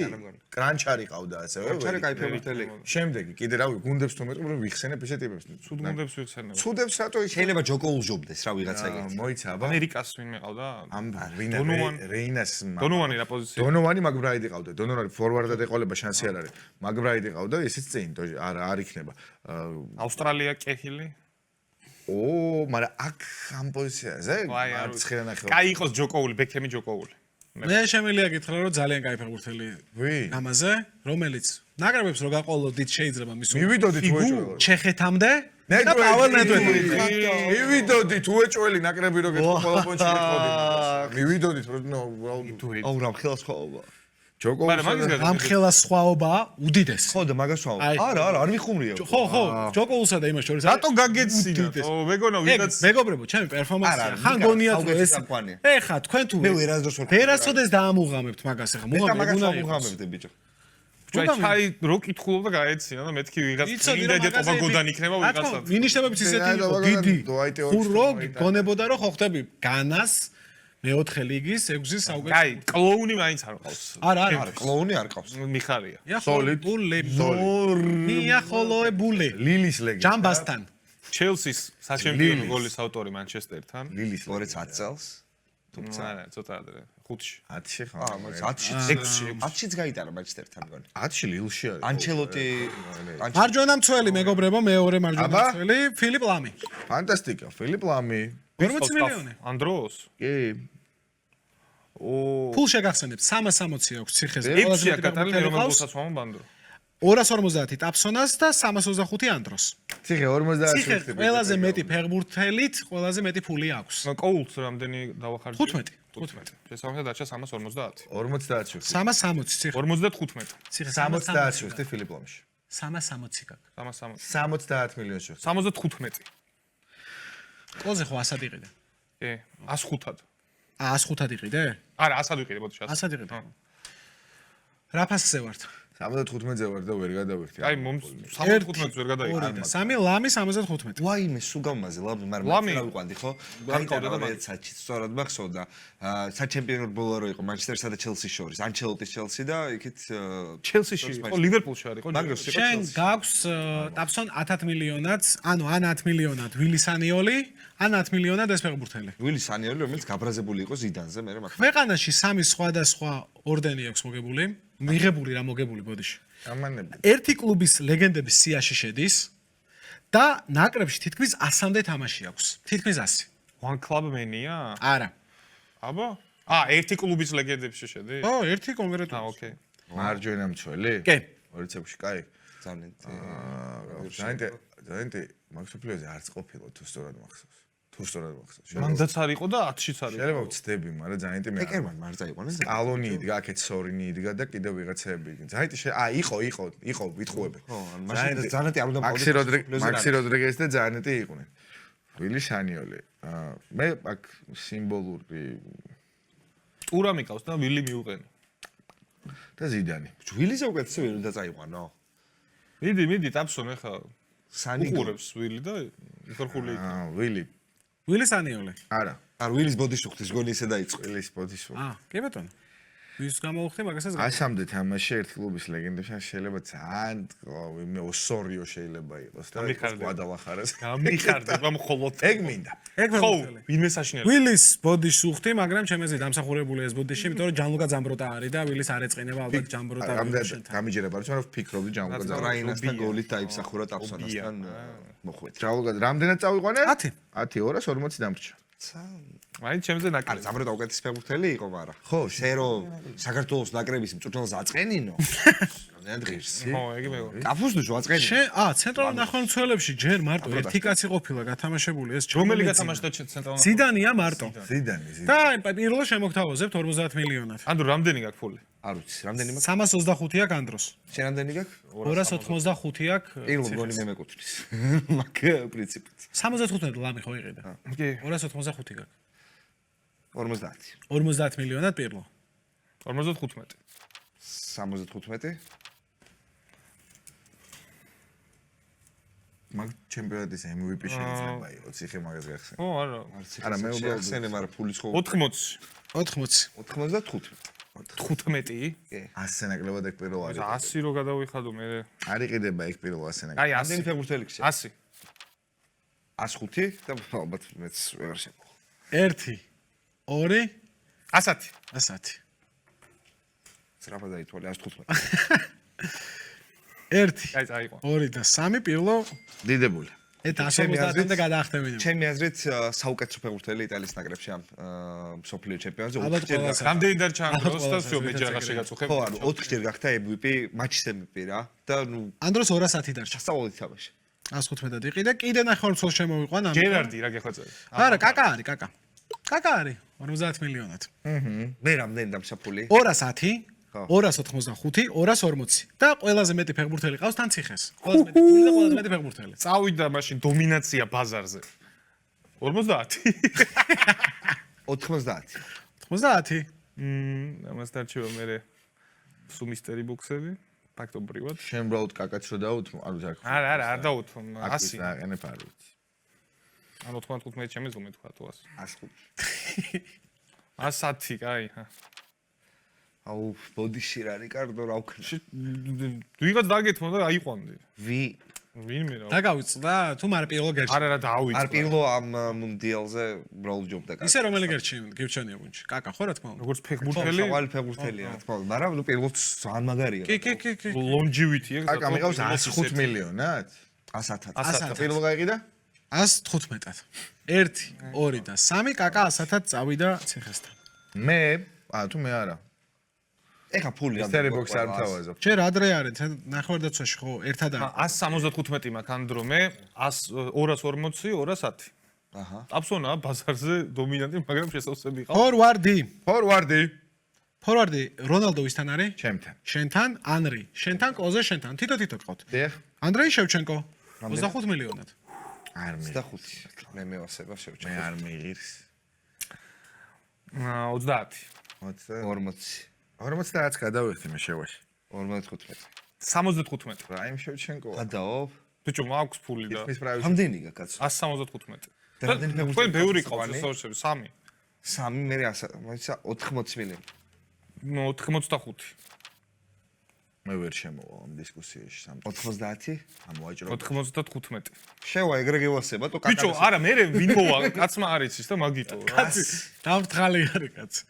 კრანჩარი ყავდა ასევე კრანჩარი кай ფეხბურთელი შემდეგი კიდე რავი გუნდებს თუ მეტყვი რომ ვიხსენებ ესეთ ტიპებს ცუდ გუნდებს ვიხსენებ ცუდებს რატო იქ შეიძლება ჯოკოულ ჟობდეს რა ვიღაცა ეგეთი მოიცა აბა ამერიკას ვინმე ყავდა ამ რეინას დონოვანი რა პოზიცია დონოვანი მაგბრაიდი ყავდა დონოვანი ფორვარდად ეყოლება შანსი არ არის მაგბრაიდი ყავდა ესეც წინ არ იქნება ავსტრალია კეჰილი ო მაგრამ აქ ამ პოზიციაზე მარცხენა ნახევარ კაი იყოს ჯოკოული ბექემი ჯოკოული მე შემიძლია გითხრა რომ ძალიან кай ფეხბურთელი ვინ ამაზე რომელიც ნაკრებებს რო გაყოლოდით შეიძლება მისულ მივიდოდით უეჭველი ჩეხეთამდე და პაվել ნედვედი მივიდოდით უეჭველი ნაკრები რო გეტყვი ყველა პონჩი გეტყოდი მივიდოდით რომ აუ რა მხელას ხოვობა ჯოკოვი მაგრამ მაგის გადა ამ ხელა სხვაობა უდიდეს ხო და მაგას ვაო არა არ მიხუმრია ხო ჯოკოულსა და იმას შორის რატო გაგეცინათ ო მეგონა ვიღაც მეგობრებო ჩემი პერფორმანსია ხან გონიათ რომ ეს ეხა თქვენ თუ მე ვერასდროს ვერ ვერასოდეს დაამუღამებთ მაგას ეხა მუღამებდი ბიჭო ჩაი რო კითხულობ და გაეცინა და მეთქი ვიღაც წინდა დეტობა გოდან იქნება ვიღაცა მინიშნებებს ისეთი იყო დიდი ხურო გონებოდა რომ ხო ხდები განას მეოთხე ლიგის 6-ის საუკეთესო აი კლოუნი მაინც არ ყავს არა კლოუნი არ ყავს მიხარია Solid. მია ხოლოებული ლილის ლეგენდა ჯამბასთან ჩელსის საჩემპიონო გოლის ავტორი მანჩესტერთან ლილის 210 წელს თუმცა არა ცოტა ადრე 5-ში 10-ში ხო 10-ში გაიტარა მანჩესტერთან მგონი 10-ში ლილში არის ანჩელოტი მარჯვენა მცველი მეგობრებო მეორე მარჯვენა მცველი ფილიპ ლამი ფანტასტიკა ფილიპ ლამი 40 მილიონი ანდროს კი ო ფულ შეგახსენებთ 360 აქვს ციხეზე 6-ია კატალინი რომელსაც ვამბობ ანდრო 250 ტაფსონას და 325 ანდროს ციხე 50 ციხე ყველაზე მეტი ფეხბურთელით ყველაზე მეტი ფული აქვს კოულს რამდენი დავახარჯე 15 შესაბამისად დარჩა 350 50-ში 360 ციხე 55 ციხე 70-ში ხდი ფილიპ ლამში 360 გაქვს 360 70 მილიონში 75 კოზე ხო 100-ად იყიდე კი 105-ად 105-ად იყიდე არა 100-ად ვიყიდე მოდი 100-ად იყიდე რა ფასზე ვართ 75-ზე ვარ და ვერ გადავიხდი. აი, 75-ს ვერ გადაიღე. 2 და 3 ლამი 75. ვაიმე სუგამაზე ლამი, ლამი. მაგრამ ვიყვანდი ხო? გავყავდა და საჩი სწორად მახსოვდა. საჩემპიონო ბოლო რო იყო მანჩესტერსა და ჩელსის შორის. ანჩელოტის ჩელსი და იქით ჩელსიში იყო, ლივერპულში არის ხო? შენ გაქვს ტაფსონ 10 მილიონად, ანუ ან 10 მილიონად ვილი სანიოლი, ან 10 მილიონად ეს ფეხბურთელი. ვილი სანიოლი, რომელიც გაბრაზებული იყო ზიდანზე, მე მაგ ქვეყანაში 3 სხვადასხვა ორდენი აქვს მოგებული, მიღებული რა მოგებული ბოდიში. ამანები. ერთი კლუბის ლეგენდების სიაში შედის და ნაკრებში თითქმის 100-მდე თამაში აქვს. თითქმის 100. One Club Mania? არა. აბა? ერთი კლუბის ლეგენდებში შედის? ო, ერთი კონკრეტული. ოკეი. მარჯვენა მცველი? კი. რეცეპში, კაი. ძალიან ძალიან მაქსოფლიოზე არც ყოფილა თუ სწორად მახსოვს. მანდაც არ იყო და 10-შიც არ იყო. შეიძლება ვწდები, მაგრამ ძალიან მე. ეკერმან მარწა იყო ნე? ალონი იდგა, აქეთ სორინი იდგა და კიდევ ვიღაცები. ძალიან იყო ვიტყუები. ხო, მაშინ ზანეტი არ უნდა მაქსი როდრიგესი და ზანეტი იყვნენ. ვილი სანიოლი. მე აქ სიმბოლური ტურა მიყავს და ვილი მიუყენი. და ზიდანი. ვილიზე უკეთესო ვერ უნდა წაიყვანო. მიდი, ტაფსონ ეხა სანი უყურებს ვილი და იფერხული იქ. ვილი სანიოლი. არა. არ ვილის ბოდიშუხტის გონი ისე დაიწყო. ვილის ბოდიშუხტი. კი ბატონო. ვის გამოუხდი მაგასაც ასამდე თამაში ერთ კლუბის ლეგენდებში შეიძლება ძალიან მე ოსორიო შეიძლება იყოს და გადავახარეს. გამიხარდა მხოლოდ ეგ მინდა. ხო, ვინმე საშინელი. ვილის ბოდიშუხტი, მაგრამ ჩემზე დამსახურებული ეს ბოდიში, იმიტომ რომ ჯანლუკა ძამბროტა არის და ვილის არ ეწყინება ალბათ ჯამბროტა. გამიჯერება, მაგრამ ვფიქრობდი ჯანლუკა ძამბროტა. რაინასთან გოლით დაიფსახურა ტაფსონასთან მოხვედი. ჯანლუკა რამდენად წავიყვანე? 10. 10 240 დამრჩა. აი ჩემზე ნაკრები. ზამბროტა უკეთესი ფეხბურთელი იყო, მაგრამ ხო, შე რომ საქართველოს ნაკრების მწვრთნელს აწყენინო. რამდენად ღირსი? ხო, ეგ მე. კაფუსდუშო აწყენინო. ცენტრალურ ნახევარმცველებში ჯერ მარტო ერთი კაცი ყოფილა გათამაშებული ეს რომელი გათამაშდა ცენტრალურ? ზიდანია მარტო. ზიდანი. და პირველ შემოგთავაზებთ 50 მილიონად. ანდრო რამდენი გაქვს ფული? არ ვიცი, რამდენი მაქვს? 325 აქვს ანდროს. შენ რამდენი გაქვს? 285 აქვს. პირველ გონი მე მეკუთვნის. მაგ პრინციპით. 75 ლამი ხო იყიდა? კი. 285 გაქვს. 50. 50 მილიონად პირველ. 55. 75. მაგ ჩემპიონატის MVP შეიძლება იყოს, იხე მაგას გახსენე. ო, არა. არა, მე უბრალოდ ხსენე, მაგრამ ფულის ხო 80. 80. 95. 15? კი. 100 ნაკლებად ეგ პირველ არის. 100 რო გადავიხადო მე. არ იყიდება ეგ პირველ 100 ნაკლებად. აი რამდენი 100. ფეხბურთელი გქცე? 100. 105 და ალბათ მეც ვეღარ შემოხ. 1 2 100. 100. სწრაფად დაითვალე 115. 1 აი წაიყო. 2 და 3 პირველ დიდებული. ეს 150-მდე გადაახტევინებო. ჩემი აზრით საუკეთესო ფეხბურთელი იტალიის ნაკრებში ამ მსოფლიო ჩემპიონატზე ალბათ 4 ჯერ ყველას. გახდა. რამდენი დარჩა ანგლოს და всё მე ჯერ აღარ შეგაწუხებ. ხო, 4 ჯერ გახდა MVP, მატჩის MVP რა და ნუ ანდროს 210 დარჩა. სასწაული თამაში. 115-ად იყიდა, კიდე ნახევარმცველ შემოვიყვან ამიტომ. ჯერარდი რა გეხვეწები. არა, კაკა არის, კაკა. კაკა არის 50 მილიონად. მე რამდენი დამსაფული? 210 285 240 და ყველაზე მეტი ფეხბურთელი ყავს თან ციხეს. ყველაზე მეტი ფული და ყველაზე მეტი ფეხბურთელი. წავიდა მაშინ დომინაცია ბაზარზე. 50? 90. 90? ამას დარჩება მე სუმისტერი ბუქსები, ფაქტობრივად. შენ უბრალოდ კაკაც რო დაუთმო, ანუ ზაქ. არა, არ დაუთმო, 100. აყენებ არ ვიცი. ანუ 95 შემეძლო მე თქვა 100. 105. 110, კაი. აუ, ბოდიში რა რიკარდო რა უქნა. ვიღაც დაგეთმო და აიყვანდი. ვინმე რა. დაგავიწყდა, თუ მაგრამ პირველ გერჩი. არა რა დაავიწყდა. არ პირველ ამ მუნდიალზე უბრალოდ ჯობდა კაკა. ისე რომელი გირჩენია გუნჩი. კაკა ხო რა თქმა უნდა. როგორც ფეხბურთელი, სავალი ფეხბურთელია რა თქმა უნდა, მაგრამ ნუ პირველ ძალიან მაგარია. კი. longevity ეგ კაკა მიყავს 105 მილიონად? 100-ად. 100-ად. პირველ გაიყიდა? 115-ად. 1 2 და 3 კაკა 100-ად წავიდა ციხესთან. მე, თუ მე არა. ეხა ფული მისტერი ბოქს არ მთავაზობ. ჯერ ადრე არის, ნახევარდაცვაში ხო, ერთად არის. 175 მაქვს ანდრო მე, 240, 210. აჰა. აფსონა ბაზარზე დომინანტი, მაგრამ შესაძლებელი ყავს. ფორვარდი რონალდო ვისთან არის? ჩემთან. შენთან, ანრი. შენთან, კლოზე შენთან. თითო ყავთ. დიახ. ანდრეი შევჩენკო 25 მილიონად. არ მე. 25. მე მევასება მე შევჩენკო. არ მიიღირს. 30. 40. 50-ს გადავიხდი მე შევაში. 55. 75. რაიმ შევჩენკო. გადაო. ბიჭო, მაქვს ფული და ის პრაივი. რამდენი გაკაცო? 175. და რამდენი ფეხბურთელი თქვენ ბევრი გყავს ყავს სოყვანი? სორჩები, 3. 3 მე 80 მილიონი. 85. მე ვერ შემოვა ამ დისკუსიაში სამ. 90? ამოაჭრო. 95. შევა ეგრე გევასება თუ ბიჭო, არა, მე ვინ მოვა, კაცმა არ იცის და მაგიტო. კაცი, დამთხალი არის კაცი.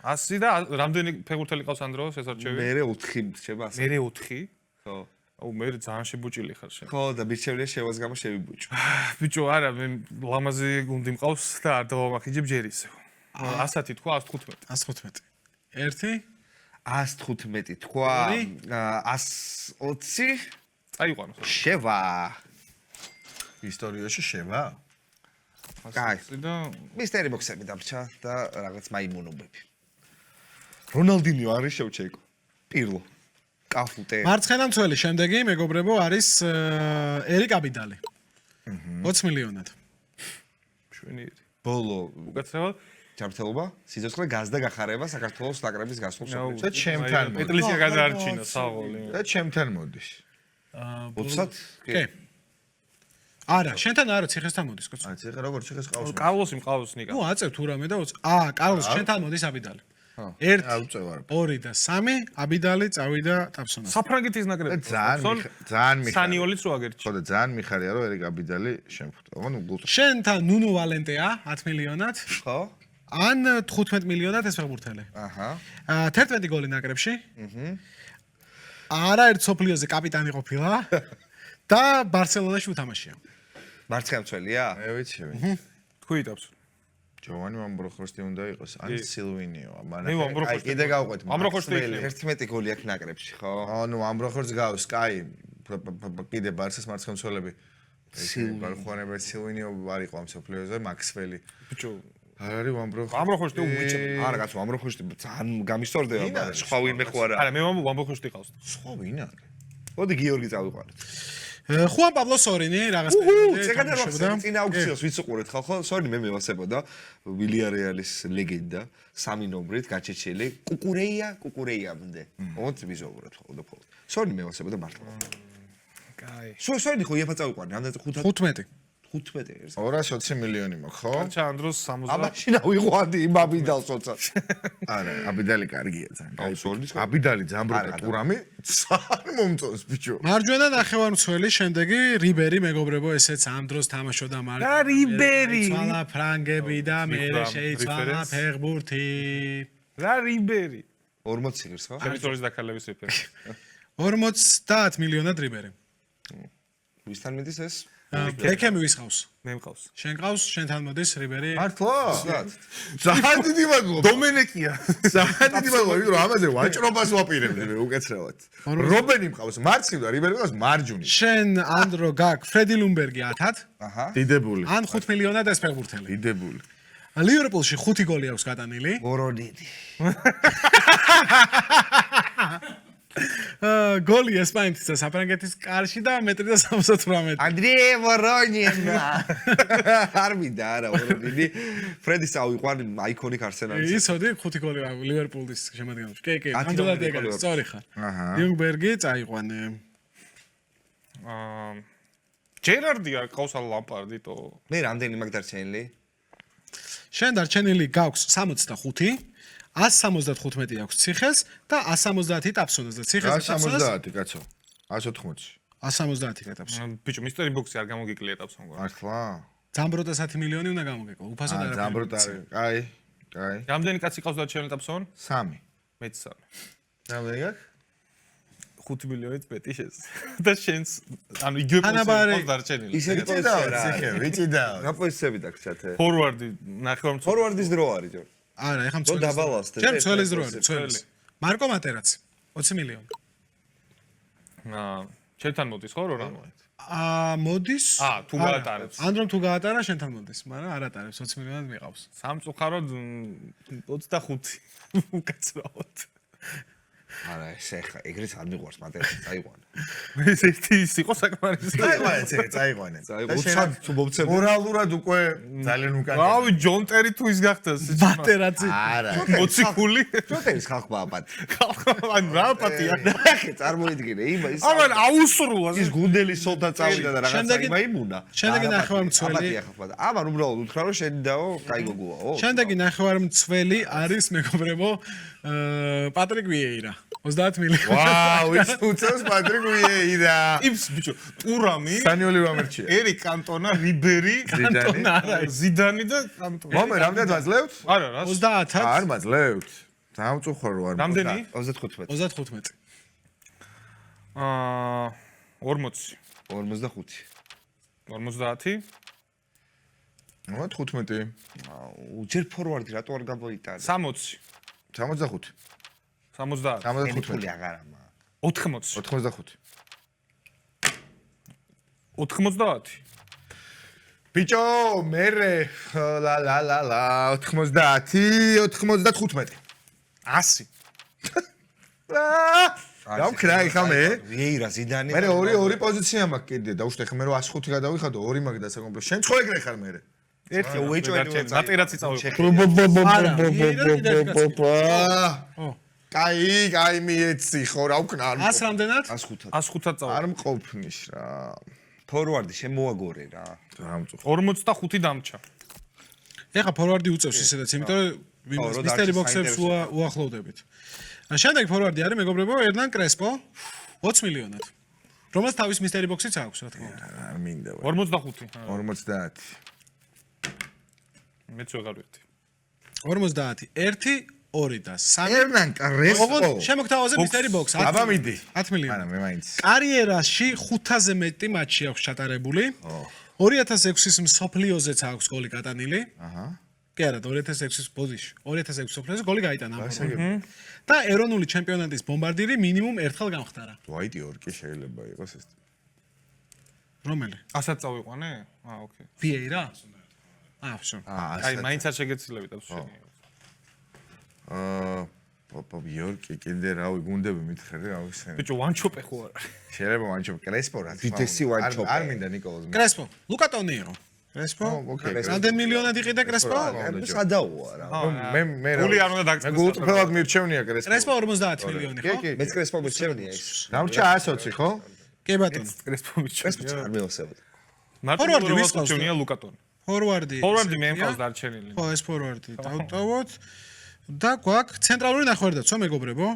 100 და რამდენი ფეხბურთელი ყავს ანდროს ესარჩევი? მე 4 რჩება ასე. მე 4. ხო. აუ მე ძალიან შებუჭილი ხარ შენ. ხო და ბიჭებია შევას გამო შევიბუჭო. ბიჭო, არა, მე ლამაზი გუნდი მყავს და არ დავამახიჯებ ჯერ ისევ. 100 თქვა 115. 115. 1 115 თქვა 120 წაიყვანო. შევა. ისტორიაში შევა? კაი. და მისტერი ბოქსები დარჩა და რაღაც მაიმუნობები. რონალდინიო არის შევჩენკო. პირლო. კაფუტე. მარცხენა მცველი შემდეგი მეგობრებო არის ერიკ აბიდალი. 20 მილიონად. შვენიერი. ბოლო უკაცრავად ჯანმრთელობა, სიცოცხლე გაზდა გახარება საქართველოს ნაკრების გასულ სოფლიოში. და ჩემთან მოდის. პეტლისია გადაარჩინა საღოლი. და ჩემთან მოდის. 20? კი. არა, შენთან არა, ციხესთან მოდის, კაცო. აი, ეხლა როგორ შეხეს ყავს? კარლოსი მყავს ნიკა. ნუ აწევ თუ რამე და კარლოს შენთან მოდის აბიდალი. 1 აუწევარ. 2 და 3 აბიდალი წავიდა ტაფსონას. საფრანგეთის ნაკრები. ძალიან მიხარია. სანიოლიც რო აგერჩი. ხო და ძალიან მიხარია რომ ერიკ აბიდალი შემფუტა. ანუ გულწრფელი. შენთან ნუნუ ვალენტეა 10 მილიონად, ხო? ან 15 მილიონად ეს ფეხბურთელი. აჰა. 11 გოლი ნაკრებში. არაერთ სოფლიოზე კაპიტანი ყოფილა და ბარსელონაში უთამაშია. მარცხენა მცველია? მე ვიცი, ვიცი. თქვი დავს. ჯოვანი ამბროხორსტი უნდა იყოს, ან სილვინიო, მაგრამ მე ამბროხორსტი. აი კიდე გავყვეთ. ამბროხორსტი იქნება. 11 გოლი აქვს ნაკრებში, ხო? ანუ ამბროხორს გავს, კაი, კიდე ბარსას მარცხენა მცველები. ბალხوانება სილვინიო არ იყო ამ სოფლიოზე, მაქსველი. ბიჭო, არ არის ამბროხ. ამბროხორსტი უმიჭა. არა, კაცო, ამბროხორსტი ძალიან გამისტორდება, მაგრამ სხვა ვინმე ხო არა. არა, მე ამბროხორსტი ყავს. სხვა ვინ არის? მოდი გიორგი წავიყვანოთ. ხუან პაბლო სორინი რაღაც წინა აუქციოს ვიც უყურეთ ხალხო, სორინი მე მევასებოდა ვილიარეალის ლეგენდა, სამი ნომრით გაჩეჩილი, კუკურეიამდე. ონც ვიზოვროთ ხოლმე. სორინი მევასებოდა მართლა. კაი. სორინი ხო იაფა წავიყვანე, რამდენად 15. 15 220 მილიონი მაქვს, ხო? არჩა ანდროს 60. აბაშინა ვიყვანდი იმ აბიდალს ოცა. არა, აბიდალი კარგია ძალიან. აუ, სორნის ხო? აბიდალი ძალიან ტურამი, ძალიან მომწონს ბიჭო. მარჯვენა ნახევარმცველი შემდეგი რიბერი მეგობრებო, ესეც ამ დროს თამაშობდა და რიბერი! ცვალა ფრანგები და მე შეიცვალა ფეხბურთი. რა რიბერი. 40 ღირს ხო? შემიწოლის დაკალების რეფერი. 50 მილიონად რიბერი. ვისთან მიდის ეს? ბეკემი ვისყავს. მე მყავს. შენ ყავს, შენთან მოდის რიბერი. მართლა? სად? ძალიან დიდი მადლობა. დომენეკია. ძალიან დიდი მადლობა, იმიტომ რომ ამაზე ვაჭრობას ვაპირებდი მე უკეთრევად. რობენი მყავს მარცხნივ და რიბერი მყავს მარჯვნივ. შენ ანდრო გაკ ფრედი ლუმბერგი 10-ად, აჰა. დიდებული. ან 5 მილიონად ეს ფეხბურთელი. დიდებული. ლივერპულში 5 გოლი აქვს გატანილი. ვორონიდი. გოლი ესპანეთის და საფრანგეთის კარში და 1.78 მეტრი. ანდრეე ვორონინა. არ მინდა არა ვორონიდი. ფრედის წავიყვან აიკონიკ არსენალის. ისოდი 5 გოლი ლივერპულის შემადგენლობაში. კი, ამდენად ეგრე სწორი ხარ. აჰა. ლიუნბერგი წაიყვანე. ჯერარდი არ ყავს ან ლამპარდი თო. მე რამდენი მაგ დარჩენილი? შენ დარჩენილი გაქვს 65, 175 აქვს ციხეს და 170 ტაფსონას და ციხეს და ტაფსონას 170 კაცო. 180. 170 ტაფსონას. ბიჭო, მისტერი ბოქსი არ გამოგიკლია ტაფსონგო. მართლა? ძამბროტა 10 მილიონი უნდა გამოგეკო. უფასოდ არა. ძამბროტა. კაი. კაი. რამდენი კაცი ყავს დარჩენილი ტაფსონ? 3. მეც 3. რამდენი გაქვს? 5 მილიონით მეტი შენს. და შენს ანუ იგივე თანაბარი. პოზიციას დარჩენილი. ისეთი ვიცი და. რა პოზიციები დაგჭათე? ფორვარდი ნახევარმცველი. ფორვარდის დრო არის ჯო. არა, ეხლა დრო დაბალანსდე. ჩემ ცველის დრო არის, ცველის. მარკო მატერაც 20 მილიონი. ჩემთან მოდის ხო რა? მოდის? თუ გაატარებს. ანდრომ თუ გაატარა, შენთან მოდის, მაგრამ არ ატარებს, 20 მილიონად მიყავს. სამწუხაროდ 25 უკაცრავად. არა, ესე ხა, ეგრეც არ მიყვარს მატერიალი, წაიყვანე. ეს ერთი ის იყო საკმარისი. წაიყვანე. უცად თუ მომცემ. მორალურად უკვე ძალიან უკან. რავი, ჯონ ტერი თუ ის გახდა ბატერაძე. არა. მოციქული. ჯოტერის ხალხმა აპატი. ან რა პატია. ნახე, წარმოიდგინე, ის ამან აუსრულა. ის გუნდელი სოლთა წავიდა და რაღაცა შემდეგი- იმაიმუნა. შემდეგი ნახევარმცველი. აპატია ხალხმა. ამან უბრალოდ უთხრა რომ შენი დაო, კაი გოგოაო. შემდეგი ნახევარმცველი არის მეგობრებო პატრიკ ვიეირა 30 მილიონი. ვაუ, ის უწევს პატრიკ ვიეირა. იმს ბიჭო, ტურამი, სანიოლი ვამერჩია. ერი კანტონა, რიბერი, კანტონა არა ის. ზიდანი და კანტონა. მომე, რამდენად მაძლევთ? არა, რა. 30-ად არ მაძლევთ. დამწუხარ რო არ. რამდენი? 35. 35. 40. 45. 50. 15. ჯერ ფორვარდი რატო არ გამოიტანა? 60. 65. 70. 75. აღარამა. 80. 85. 90. ბიჭო, მერე ლა ლა ლა ლა 90, 95. 100. რა ვქრა ხა მე? ვიეირა ზიდანი. მე ორი პოზიცია მაქვს კიდე დაუშვე ხა მე რომ 105 გადავიხადო, ორი მაქვს და საკომპლექტო. შენ ხო ეგრე ხარ მე? ერთი უეჭველი ნატერაცი წავიღე. არა, ვიეირა კიდევ გასწია. კაი მიეცი ხო რა ვქნა? 100 რამდენად? 105. 105-ად წავიღე. არ მყოფნის რა. ფორვარდი შემოაგორე რა. დამწუხ. 45 დამჭა. ეხა ფორვარდი უწევს ისედაც, იმიტომ რომ მისტერი ბოქსებს უახლოვდებით. შემდეგი ფორვარდი არის მეგობრებო ერნან კრესპო 20 მილიონად. რომელსაც თავის მისტერი ბოქსიც აქვს, რა თქმა უნდა. არ მინდა. 45. 50. მეც ვეღარ ვეთი. 50, 1, 2 და 3. ერნან კრესპო. ოღონდ შემოგთავაზე მისტერი ბოქს 10 აბა მიდი. 10 მილიონი. არა მე მაინც. კარიერაში 500-ზე მეტი მატჩი აქვს ჩატარებული. 2006-ის მსოფლიოზეც აქვს გოლი გატანილი. აჰა. კი არა, 2006-ის ბოდიში. 2006 მსოფლიოზე გოლი გაიტანა. და ეროვნული ჩემპიონატის ბომბარდირი მინიმუმ ერთხელ გამხდარა. ვაიტი ორკი შეიძლება იყოს ეს. რომელი? ასაც წავიყვანე? ოკეი. ვიეირა? ვსო. აი, მაინც არ შეგეცილებით და შენი. პოპ იორკი კიდე რავი გუნდები მითხარი რავი შენ. ბიჭო, ვანჩოპე ხო არა? შეიძლება ვანჩოპ კრესპო რა. ვიტესი ვანჩოპე. არ მინდა ნიკოლოზ. კრესპო, ლუკა ტონიო. კრესპო? ოკეი. რამდენი მილიონად იყიდა კრესპო? სადაოა რა. მე გული არ უნდა დაგწეს. მე გულწრფელად მირჩევნია კრესპო. კრესპო 50 მილიონი, ხო? მეც კრესპო მოჩვენია ის. დამრჩა 120 ხო? კი ბატონო. კრესპო მიჩვენია. კრესპო არ მეოსებოდა. ფორვარდი მიჩვენია ლუკატონი. ფორვარდი. ფორვარდი მე მყავს დარჩენილი. ხო, ეს ფორვარდი. დავტოვოთ. და გვაქვს ცენტრალური ნახევარდაცვა მეგობრებო.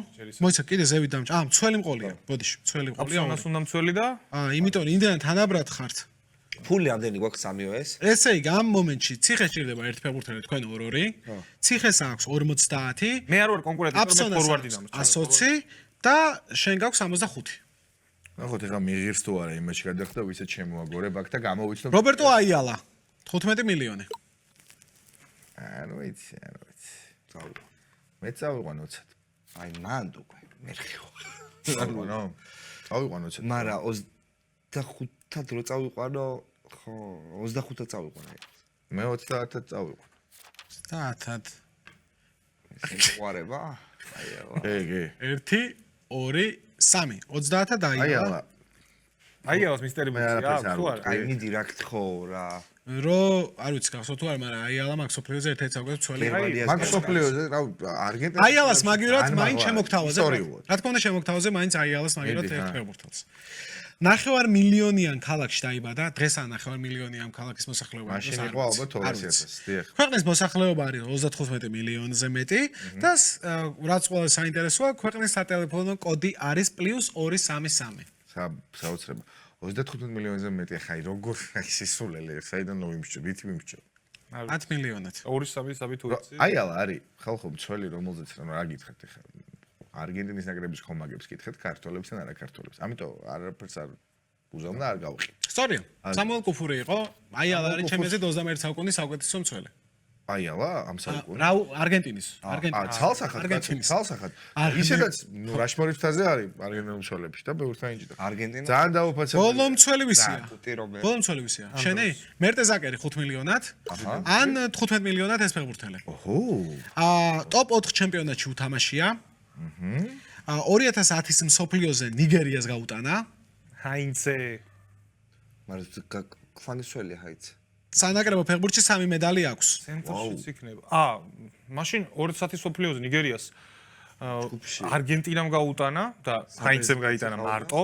მოიცა კიდე ზევით დამჭა. მცველი მყოლია. ბოდიში, მცველი მყოლია. აფსონას უნდა მცველი და იმიტომ იმდენად თანაბრად ხართ. ფული ამდენი გვაქვს სამიო ეს? ესე იგი, ამ მომენტში ციხე სჭირდება ერთ ფეხბურთელად თქვენ 2-2. ციხეს აქვს 50. მე არ ვარ კონკურენტი, მაგრამ ფორვარდი დამჭა. 120 და შენ გაქვს 65. ნახოთ ეხლა მიღირს თუ არა იმაში გადახდა ვისაც შემოაგორებ აქ და გამოვიცნო. რობერტო აიალა 15 მილიონი. არ ვიცი. მე წავიყვან 20. აი მანდ უკვე მე ხიო. წავიყვანო? წავიყვან 20. მარა 25-ად რო წავიყვანო, ხო, 25-ად წავიყვანე. მე 30-ად წავიყვან. 30-ად. შეყვარება? კი. 1 2 3 30-ად აიალა. აიალას მისტერი ბოქსია, თუ არა? აი მიდი რა გთხოვ რა. არ ვიცი გახსოვ თუ არა, მაგრამ აიალა მაქსოფლიოზე ერთ-ერთი საუკეთესო მცველი. მაქსოფლიოზე რა არგენტინა. აიალას მაგივრად მაინც შემოგთავაზე. რა თქმა უნდა შემოგთავაზე მაინც აიალას მაგივრად ერთ ფეხბურთელს. ნახევარ მილიონიან ქალაქში დაიბადა, დღესაა ნახევარ მილიონიან ქალაქის მოსახლეობა. მაშინ იყო ალბათ 200,000, დიახ. ქვეყნის მოსახლეობა არის 35 მილიონზე მეტი და რაც ყველაზე საინტერესოა, ქვეყნის სატელეფონო კოდი არის +233. საოცრება. 35 მილიონზე მეტი ხა როგორ სისულელი საიდან მომიმსჭო, ვითი მიმსჭო. 10 მილიონად. 2-3 საბით უცი. აიალა არის ხალხო მცველი რომელზეც რა გითხრათ ხა არგენტინის ნაკრების ხომაგებს გითხეთ ქართველებს ან არაქართველებს. ამიტომ არაფერს არ უზომნა არ გავხი. სწორია. სამუელ კუფური იყო. აიალა არის ჩემზე 21 საუკუნის საუკეთესო მცველი. აიალა ამ საუკუნე. რა არგენტინის. ცალსახად, ცალსახად. ისედაც ნუ რაშმორის ფთაზე არის არგენტინის მცველებში და ბევრ თაინჯდა. არგენტინა. ძალიან დაუფაცებული. ბოლო მცველი ვისია? ბოლო მცველი ვისია? შენი? მერტეზაკერი 5 მილიონად. ან 15 მილიონად ეს ფეხბურთელი. ოჰო. ტოპ 4 ჩემპიონატში უთამაშია. 2010-ის მსოფლიოზე ნიგერიას გაუტანა. ჰაინცე მაგრამ ქვანისველი ჰაიც. სანაკრებო ფეხბურთში 3 მედალი აქვს. ცენტრშიც იქნება. მაშინ 2010-ის მსოფლიოზე ნიგერიას არგენტინამ გაუტანა და ჰაინცემ გაიტანა მარტო.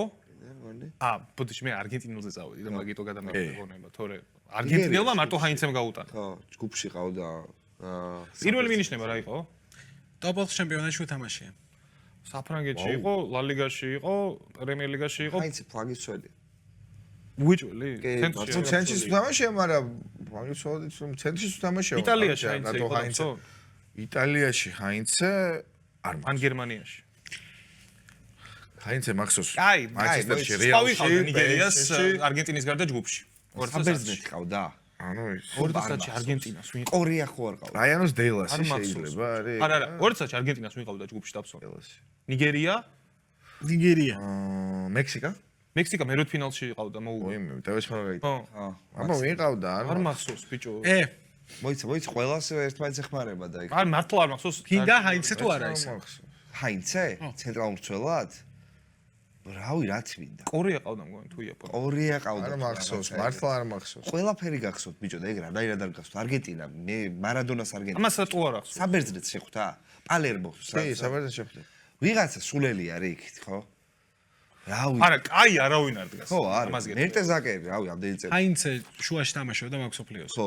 ბოდიში მე არგენტინულზე წავედი და მაგიტო გადამეღონება, თორე არგენტინელმა მარტო ჰაინცემ გაუტანა. ხო, ჯგუფში ყავდა პირველი მინიშნება რა იყო? ტოპ-4 ჩემპიონატში უთამაშია. საფრანგეთში იყო, ლა ლიგაში იყო, პრემიერ ლიგაში იყო. ჰაინცი ფლაგისველი. უიჭველი? თუ ცენტრში უთამაშია, მაგრამ მაგიცოდით რომ ცენტრში უთამაშია. იტალიაში ჰაინცე. იტალიაში ჰაინცე ან გერმანიაში. ჰაინცე მაქსოს. მანჩესტერში, რეალში, ნიგერიას, არგენტინის გარდა ჯგუფში. საბერძნეთი ყავდა. ანუ ის 2010-ში არგენტინას ვინ კორეა ხო არ ყავდა. რაიანოს დეილასი შეიძლება არის. არა, 2010-ში არგენტინას ვიყავდა ჯგუფში დაბსონება. ნიგერია, მექსიკა? მექსიკა მერვედფინალში იყავდა, მოუგო. ოი, მე დავესმარა გაიტა. ხო. აბა ვიყავდა, არ მახსოვს, ბიჭო. მოიცა, ყველას ერთმანეთს ეხმარება და იქ. არ მართლა არ მახსოვს. კიდა ჰაინცე თუ არა ის? ჰაინცე? ცენტრალურ მცველად? რავი, რაც მინდა. კორეა ყავდა მგონი თუ იაპონია. კორეა ყავდა. არ მახსოვს, მართლა არ მახსოვს. ყველაფერი გახსოვთ, ბიჭო, და ეგ რანაირად არ გახსოვთ. არგენტინა, მე მარადონას არგენტინა. ამას რატო არ ახსოვს? საბერძნეთს შეხვდა? პალერმოს. კი, საბერძნეთს შეხვდა. ვიღაცა სულელი არის იქით, ხო? რავი. არა, კაი არავინ არ დგას. ხო, არა. მერტეზაკერი, რავი, ამდენი წელი. ჰაინცე შუაში თამაშობდა მაგ მსოფლიოს. ხო,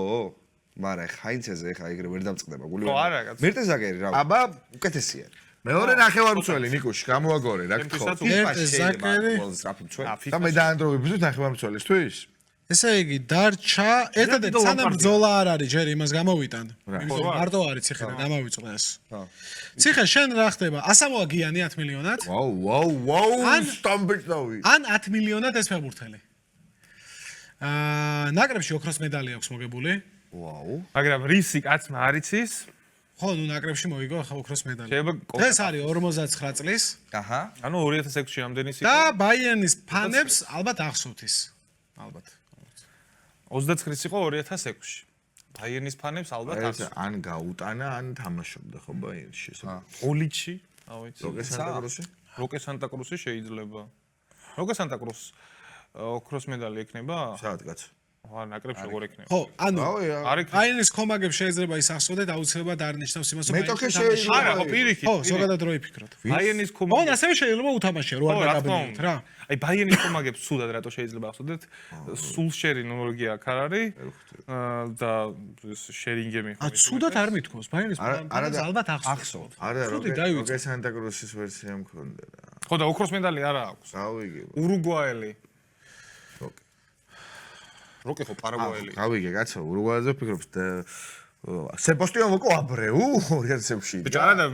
მაგრამ ჰაინცეზე ხა ეგრე ვერ დამწყდება გული. ხო, არა, კაცო. მერტეზაკერი, რავი. აბა, უკეთესია. მეორე ნახევარმცველი ნიკუში, გამოაგორე, რა გთხოვ. მერტეზაკერი. და მე დაანდროვებდით ნახევარმცველისთვის? ესე იგი, დარჩა, ერთადერთი სანამ ბრძოლა არ არის, ჯერ იმას გამოვიტან. იმიტომ მარტო არის ციხე და გამოვიწყდეს. ციხე შენ რა ხდება? ასამოა გიანი 10 მილიონად? ვაუ, სტამბეჭდავი. ან 10 მილიონად ეს ფეხბურთელი. ნაკრებში ოქროს მედალი აქვს მოგებული. ვაუ. მაგრამ რისი კაცმა არ იცის? ხო, ნუ ნაკრებში მოიგო ახლა ოქროს მედალი. შეიძლება ეს არის 59 წლის. აჰა. ანუ 2006-ში რამდენი იყო? და ბაიერნის ფანებს ალბათ ახსოვთ ის. ალბათ. 29-ის იყო 2006-ში. ბაიერნის ფანებს ალბათ ახსოვთ. ან გაუტანა, ან თამაშობდა ხო ბაიერში ესე. ოლიჩი, ავიცი. როკე სანტა-კრუსი? როკე სანტა-კრუსი შეიძლება. როკე სანტა-კრუს ოქროს მედალი ექნება? საათ კაცო. არა, ნაკრებში როგორ ექნება? ხო, ანუ არ ექნება. ბაიერნის კომაგებს შეიძლება ის ახსოვდეთ, აუცილებლად არ ნიშნავს იმას, რომ მეტოქე შეიძლება. არა, ხო, პირიქით. ხო, ზოგადად რო იფიქროთ. ბაიერნის ხო, კომაგებს ასევე შეიძლება უთამაშია, რო არ დაგაბედოთ რა. აი ბაიერნის კომაგებს სულად რატო შეიძლება ახსოვდეთ? სულშერი ნომერგია აქ არ არის და შერინგემი ხო. ცუდად არ მithქოს, ბაიერნის ფანებს ალბათ ახსოვთ. არა, ცუდი დაივიწყე. როკე სანტა-კრუსის ვერსია მქონდა რა. ხო და ოქროს მედალი არა აქვს. გავიგე. ურუგვაელი. როკე ხო პარაგვაელი. გავიგე, კაცო, ურუგვაიზე ვფიქრობ და სებასტიან ვოკო აბრეუ 2006-ში. ბიჭო, არა და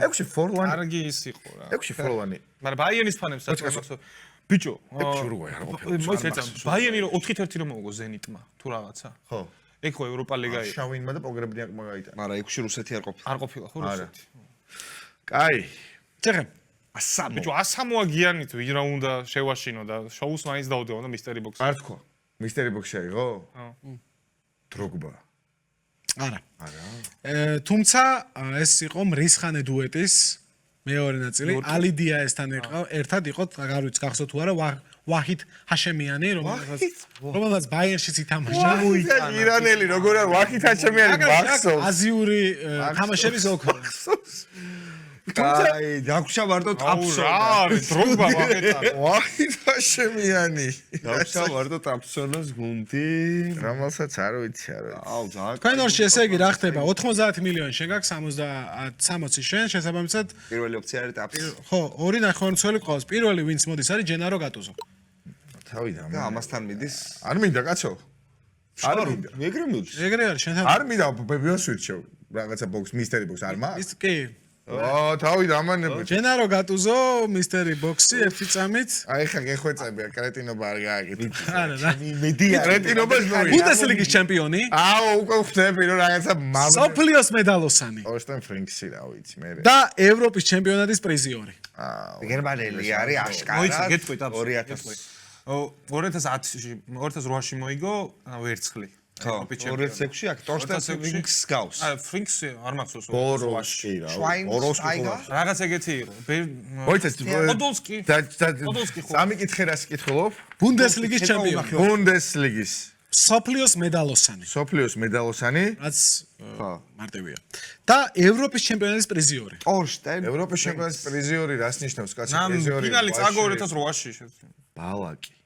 6 ფორლანი. კარგი ის იყო რა. 6 ფორლანი. მაგრამ ბაიერნის ფანებს საერთოდ ბიჭო, ურუგვაი არ ყოფილა. მოიცა ბაიენი 4-1 რომ მოუგო ზენიტმა თუ რაღაცა. ხო. ეგ ხო ევროპა ლიგა იყო. შავინმა და პოგრებნიაკმა გაიტანა. მაგრამ 6-ში რუსეთი არ ყოფილა. არ ყოფილა ხო რუსეთი. კაი. ცეხე. ასამო. ბიჭო, ასამოა გიანით ვინ რა უნდა შევაშინო და შოუს მაინც დაუდეო და მისტერი ბოქსი. არ თქვა. მისტერი ბოქსი აიღო? ხო. დროგბა. არა. თუმცა ეს იყო მრისხანე დუეტის მეორე ნაწილი. ალიდია ესთან ერთად იყო, არ ვიცი გახსოვთ თუ არა, ვაჰიდ ჰაშემიანი, რომელსაც ბაიერშიც ითამაშა. ირანელი როგორ არ ვაჰიდ ჰაშემიანი მახსოვს. აზიური თამაშების ოქრო. აი, დაგვრჩა მარტო ტაპსონა. რა არის დროგბა ვახეთან. ვაჰიდ ჰაშემიანი. დაგვრჩა მარტო ტაპსონას გუნდი. რომელსაც არ ვიცი. აუ, ძალიან. ფენორში ესე იგი რა ხდება? 90 მილიონი შენ გაქვს 60 შენ შესაბამისად პირველი ოფცია არის ტაპსი. ხო, ორი ნახევარმცველი ყავს. პირველი ვინც მოდის არის ჯენარო გატუზო. თავიდან. და ამასთან მიდის. არ მინდა კაცო. არ მინდა. ეგრე მიდის. ეგრე არის შენთან. არ მინდა ბებიოს ვირჩევ. რაღაცა ბოქს, მისტერი ბოქს არ მაქვს. ის კი. თავიდან ამანები. ჯენარო გატუზო, მისტერი ბოქსი, ერთი წამით. აი ხა გეხვეწებია, კრეტინობა არ გააკეთე. არა, რა. მედია. კრეტინობას ნოი. ბუნდესლიგის ჩემპიონი. აუ, უკვე ხვდები რომ რაღაცა სოფლიოს მედალოსანი. ოსტენ ფრინქსი რა ვიცი მე. და ევროპის ჩემპიონატის პრიზიორი. აუ. გერმანელი არის აშკარად. მოიცა გეტყვით აბსოლუტურად. 2000. 2010-ში 2008-ში მოიგო ვერცხლი. ხო 2006-ში აქ ტორსტენ ფრინკს გავს ფრინკს არ მახსოვს ბოროსკი რა ბოროსკი ხო რაღაც ეგეთი იყო მოიცეთ პოდოლსკი პოდოლსკი ხო სამი კითხე რას კითხულობ ბუნდესლიგის ჩემპიონი, ბუნდესლიგის სოფლიოს მედალოსანი, სოფლიოს მედალოსანი რაც ხო მარტივია. და ევროპის ჩემპიონატის პრიზიორი. ტორსტენ ევროპის ჩემპიონატის პრიზიორი რას ნიშნავს კაცი ნამ პრიზიორი ფინალი წაგო 2008-ში ბალაკი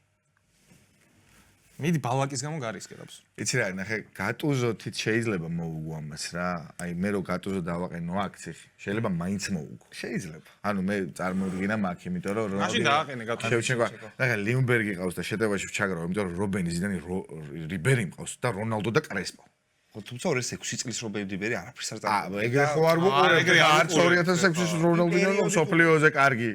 მიდი ბალაკის გამო გარისკერავს იცი რა ნახე გატუზოთით შეიძლება მოუგო ამას რა აი მე რო გატუზო დავაყენო აქ ციხე შეიძლება მაინც მოუგო შეიძლება ანუ მე წარმოვიდგინა მაგ იმიტომ რომ მაშინ დააყენე გატუზო შევჩენკო ნახე ლიუნბერგი ყავს და შეტევაში ვჩაგრავ იმიტომ რომ რობენი ზიდანი რიბერი მყავს და რონალდო და კრესპო თუმცა 2006 წლის რობენ დიბერი არაფერს არ აა ეგრე ხო არ ვუყურებ არც 2006-ის რონალდინო სოფლიოზე კარგი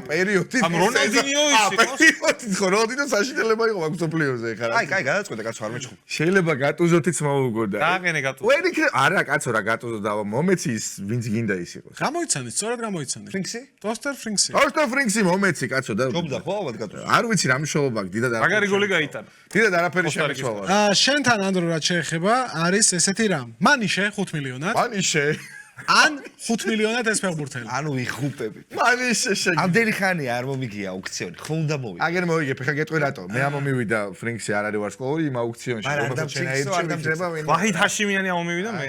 პერიოდი ამ რონალდინიო ის იყო პერიოდი ხო რონალდინო საშინელება იყო მაგ სოფლიოზე ხარ კაი გადაწყვეტე კაცო არ მეჩხუბ შეიძლება გატუზოთიც მოუგო და დააყენე გატუზო ვერი არა კაცო რა გატუზო დავა მომეცი ის ვინც გინდა ის იყოს გამოიცანეს, სწორად გამოიცანეს. ფრინკსი ტოსტერ ფრინკსი. თორსტო ფრინკსი მომეცი კაცო და ჯობდა ხო ალბათ გატუზო არ ვიცი რა მნიშვნელობა აქვს დიდად მაგარი გოლი გაიტანა დიდად არაფერი შემეცვალა შენთან ანდრო რაც შეეხება, არის ესეთი რამ. მანიშე 5 მილიონად, მანიშე ან 5 მილიონად ეს ფეხბურთელი. ანუ ვიხუპები მანიშე შეგი ამდენი ხანია არ მომიგია აუქციონი ხო უნდა მოვიდა აგერ მოიგებ ხა გეტყვი რატო მე ამომივიდა ფრინკსი არ არის ვარსკვლავური იმ აუქციონში არ დამჭირდება ვაჰიდ ჰაშიმიანი ამომივიდა მე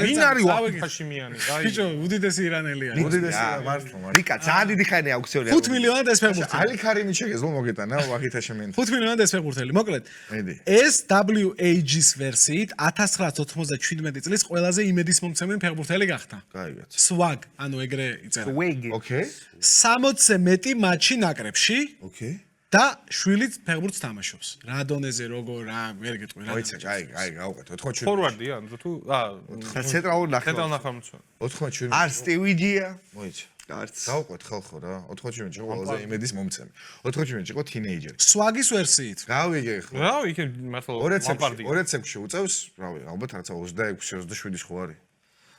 ვინ არის ვაჰიდ ჰაშიმიანი ბიჭო, უდიდესი ირანელია. უდიდესი მართლა რიკა ძალიან დიდი ხანია აუქციონი 5 მილიონად ეს ფეხბურთელი. ალი ქარიმი შეგეძლო მოგეტანა ვახითა შემენ 5 მილიონად ეს ფეხბურთელი. მოკლედ, მედი SWAG-ის ვერსიით 1997 წლის ყველაზე იმედისმომცემი ფეხბურთელი გახდა. კაიგაც SWAG, ანუ ეგრე იწერა. ვეგი ოკეი 60-ზე მეტი მატჩი ნაკრებში ოკეი და შვილიც ფეხბურთს თამაშობს. რა დონეზე, როგორ, რა, ვერ გეტყვი რა. მოიცე აი გავუყეთ 87 ფორვარდია თუ ცენტრალურ ცენტრალ ნახევარ ნახევარმცველი 87 არ სტივიჯია მოიცე არც გავუყეთ ხალხო რა 87-ში იყო ყველაზე იმედის მომცემი 87-ში იყო თინეიჯერი SWAG-ის ვერსიით. გავიგე ხო რა იქ მართლა 2006-ში 2006-ში უწევს რავი ალბათ რაღაცა 26-ში 27-ში ხო არის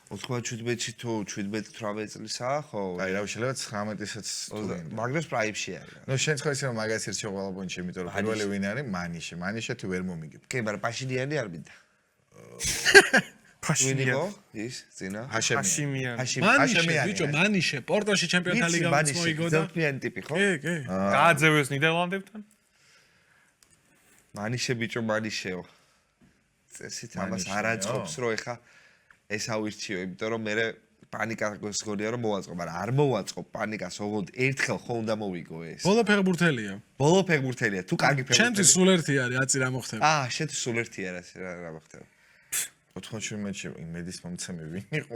97-ში თუ 17-18 წლისაა ხო აი რავი შეიძლება 19-ისაც მაგრამ პრაიმში არის ნუ შენ ხო ისე რომ მაგას ერთში ყველა პონჩი იმიტომ რომ პირველი ვინ არის მანიშე თუ ვერ მომიგებ კი მაგრამ პაშინიანი არ მინდა ვინ იყო ის ძინა ჰაშემიანი მანიშე, ბიჭო, მანიშე, პორტოში ჩემპიონთა ლიგამაც მოიგო და ძელფიანი ტიპი ხო კი, კი. გააძევეს ნიდერლანდებთან მანიშე ბიჭო მანიშეო წესით ამას არ აწყობს რომ ეხა ეს ავირჩიო იმიტომ რომ მე პანიკა გქონია რომ მოვაწყო მაგრამ არ მოვაწყო პანიკას ოღონდ ერთხელ ხო უნდა მოვიგო ეს ბოლო ფეხბურთელია. ბოლო ფეხბურთელია თუ კარგი ჩემთვის ფეხბურთელი სულ ერთი არის, აცი რა მოხდება. შენთვის სულ ერთია რა მოხდება 87-ში იმედის მომცემი ვინ იყო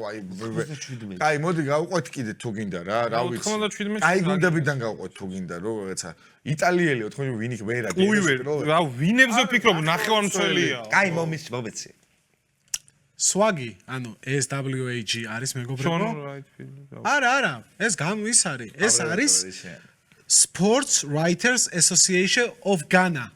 აი მოდი გავუყვეთ კიდე თუ გინდა რა ვიცი 97-ში აი გუნდებიდან გავუყვეთ თუ გინდა რო რაღაცა იტალიელი 87 ვინ იქ ვერა უივერ რა ვინებზე ვფიქრობ ნახევარმცველია კაი მომეცი SWAG-ი, ანუ SWAG არის მეგობრებო. არა, ეს ის არის. ეს არის Sports Writers Association of Ghana.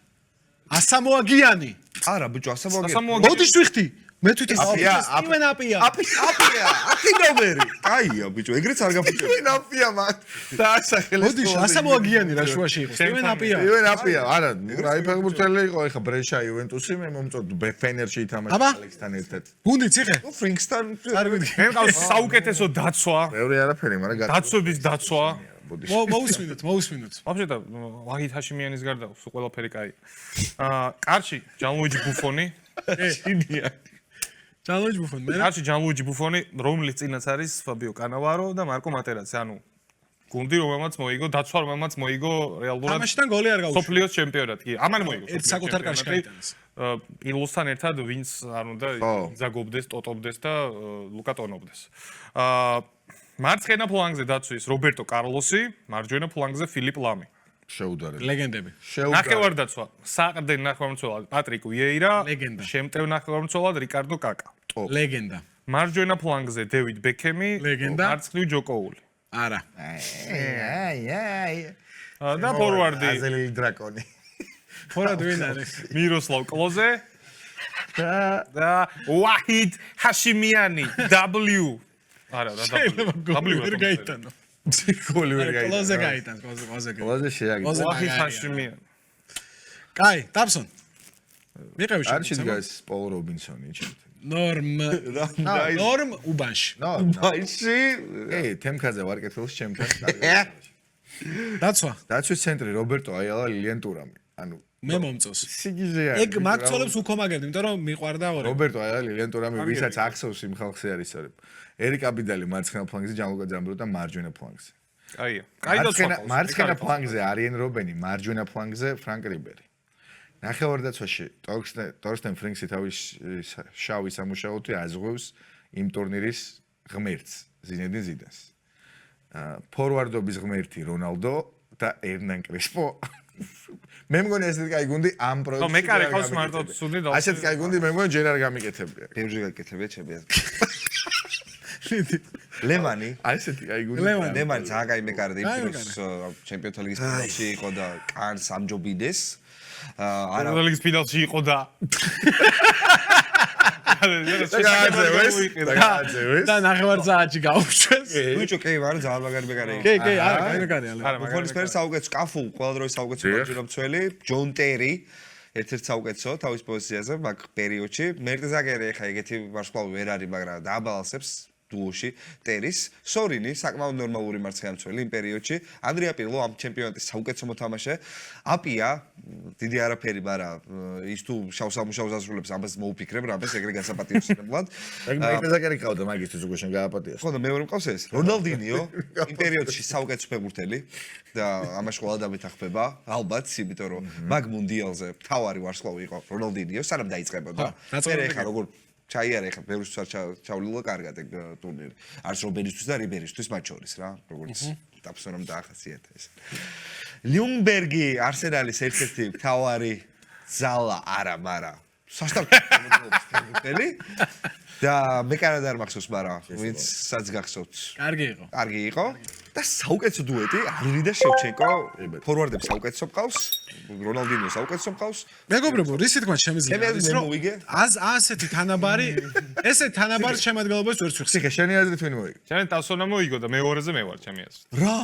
ასამოაგიანი. არა ბიჭო ასამოაგიანი მოდი შევიხდი. მე თვითონ აპია. აკი ნომერი. კაია ბიჭო, ეგრეც არ გაფიქრე. ვინ აფია მაგ და ასახელეს მოდი ასამოაგიანი რა შუაში იყო. სტივენ აპია. სტივენ აპია, არა, რაი ფეხბურთელი იყო, ეხა ბრეშა იუვენტუსი, მე მომწონთ ფენერში ითამაშა ალექსთან ერთად. გუნდი ციხე? ფრინკსთან არ ვიცი. მე მყავს საუკეთესო დაცვა მეორე არაფერი, მაგრამ დაცვების დაცვა მოусმინოთ. ვაფშე ვაჰიდ ჰაშიმიანის გარდა სულ ყველაფერი კაი კარში ჯანლუიჯი ბუფონი ჯანლუიჯი ბუფონი მე კარში ჯანლუიჯი ბუფონი რომლის წინაც არის ფაბიო კანავარო და მარკო მატერაცი ანუ გუნდი რომელმაც მოიგო დაცვა რომელმაც მოიგო რეალურად თამაშიდან გოლი არ გაუშვა სოფლიოს ჩემპიონატი კი ამან მოიგო ერთ საკუთარ კარში გაიტანეს პილოსთან ერთად ვინც არ უნდა ზაგობდეს ტოტობდეს და ლუკა ტონობდეს მარცხენა ფლანგზე დაცვის რობერტო კარლოსი მარჯვენა ფლანგზე ფილიპ ლამი შეუდარეთ ლეგენდები ნახევარდაცვა საყრდენ ნახევარმცველად პატრიკ ვიეირა ლეგენდა შემტევ ნახევარმცველად რიკარდო კაკა ლეგენდა მარჯვენა ფლანგზე დევიდ ბეკემი ლეგენდა მარცხნივ ჯოკოული არა და ფორვარდი აზელი დრაკონი ფორვარდი ვინ არის მიროსლავ კლოზე და ვაჰიდ ჰაშიმიანი W არა რა W ვერ გაიტანო გოლი ვერ გაიტანა კლოზე გაიტანს კლოზე კლოზე შეაგდო ვაჰიდ ჰაშიმიანი კაი დაბსონ მიყევი არჩი დგას პოლ რობინსონი ჩემთან. ნორმ უბანში. მაინში თემქაზე ვარ კეთილს ჩემთან. დაცვა. დაცვის ცენტრი რობერტო აიალა ლილიან ტურამი. ანუ მე მომწონს. სიგიჟეა. ეგ მაქცოლებს უქომაგებდი, იმიტომ რომ მიყვარდა ორი. რობერტო აიალა ლილიან ტურამი ვისაც ახსოვს იმ ხალხზე არის სწორედ. ერიკ აბიდალი მარცხენა ფლანგზე, ჯანლუკა ძამბროტა მარჯვენა ფლანგზე. აია. კაი და მარცხენა ფლანგზე არიენ რობენი, მარჯვენა ფლანგზე ფრანკ რიბერი. ნახევარდაცვაში ტორსტენ ფრინქსი თავის შავი სამუშაოთი აზღვევს იმ ტურნირის ღმერთს, ზინედინ ზიდანს. ფორვარდობის ღმერთი რონალდო და ერნან კრესპო. მე მგონი ესეთი კაი გუნდი ამ პროექტში. მე კარი ხავს მარტო ცუდი და ასეთი კაი გუნდი მე მგონი ჯერ არ გამიკეთებია. ბევრი გაკეთებია ჩემი ლემანი აი ესეთი კაი გუნდი. ლემანი ძალიან კაი მეკარდა იმ დროს ჩემპიონთა ლიგის ფინალში იყო და კანს ამჯობიდეს. არა ლიგის ფინალში იყო და და ნახევარწაათში გაუშვეს. ბიჭო, კი, მაგრამ ძალიან მაგარი მეკარე. კი, არა, კაი მეკარია. ბუფონის ფერი საუკეთესო კაფუ, ყველა დროის საუკეთესო მარჯვენამცველი, ჯონ ტერი, ერთ-ერთი საუკეთესო თავის პოზიციაზე მაგ პერიოდში. მერტზაგერი ხა ეგეთი ვარსკვლავი ვერ არის, მაგრამ დააბალანსებს დუოში ტერის, სორინი საკმაოდ ნორმალური მარცხენამცველი იმ პერიოდში, ანდრია პირლო ამ ჩემპიონატის საუკეთესო მოთამაშე, აპია დიდი არაფერი, მაგრამ ის თუ შავსამუშაოს ასრულებს, ამას მოუფიქრებ, რამეს ეგრე გასაპატიოსებლად. ეგ მერტზაგერი ყავდა მაგისთვის უკვე შენ გააპატიოს. ხო და მეორე მყავს ეს. რონალდინიო იმ პერიოდში საუკეთესო ფეხბურთელი და ამაში ყველა დამეთახმება, ალბათ, იმიტომ რომ მაგ მუნდიალზე თავარი ვარსკვლავი იყო რონალდინიო, სანამ დაიწყებოდა. მე ხა როგორ ჩაიარა ხა ბევრისთვის არ ჩავლილა კარგად ეგ ტურნირი. არც რობენისთვის და რიბერისთვის მათ შორის რა, როგორც დაფსონამ დაახასიათა ეს. ლიუნბერგი არსენალის ერთ-ერთი თავარი ზალა არა, მაგრამ სასტარტო ფეხბურთელი და მე კარად არ მახსოვს, მაგრამ ვინცაც გახსოვთ. კარგი იყო. კარგი იყო და საუკეთესო დუეტი არი და შევჩენკო ფორვარდებს საუკეთესო მყავს, რონალდინიო საუკეთესო მყავს. მეგობრებო, რისი თქმა შემიძლია ეს რომ მოვიგე? ასეთი თანაბარი, ესეთი თანაბარი შემადგენლობას ვერც ვიხსენებ. ციხე შენი აზრით ვინ მოიგო? ჩემენ ტასონა მოიგო და მეორეზე მე ვარ ჩემი აზრით. რა?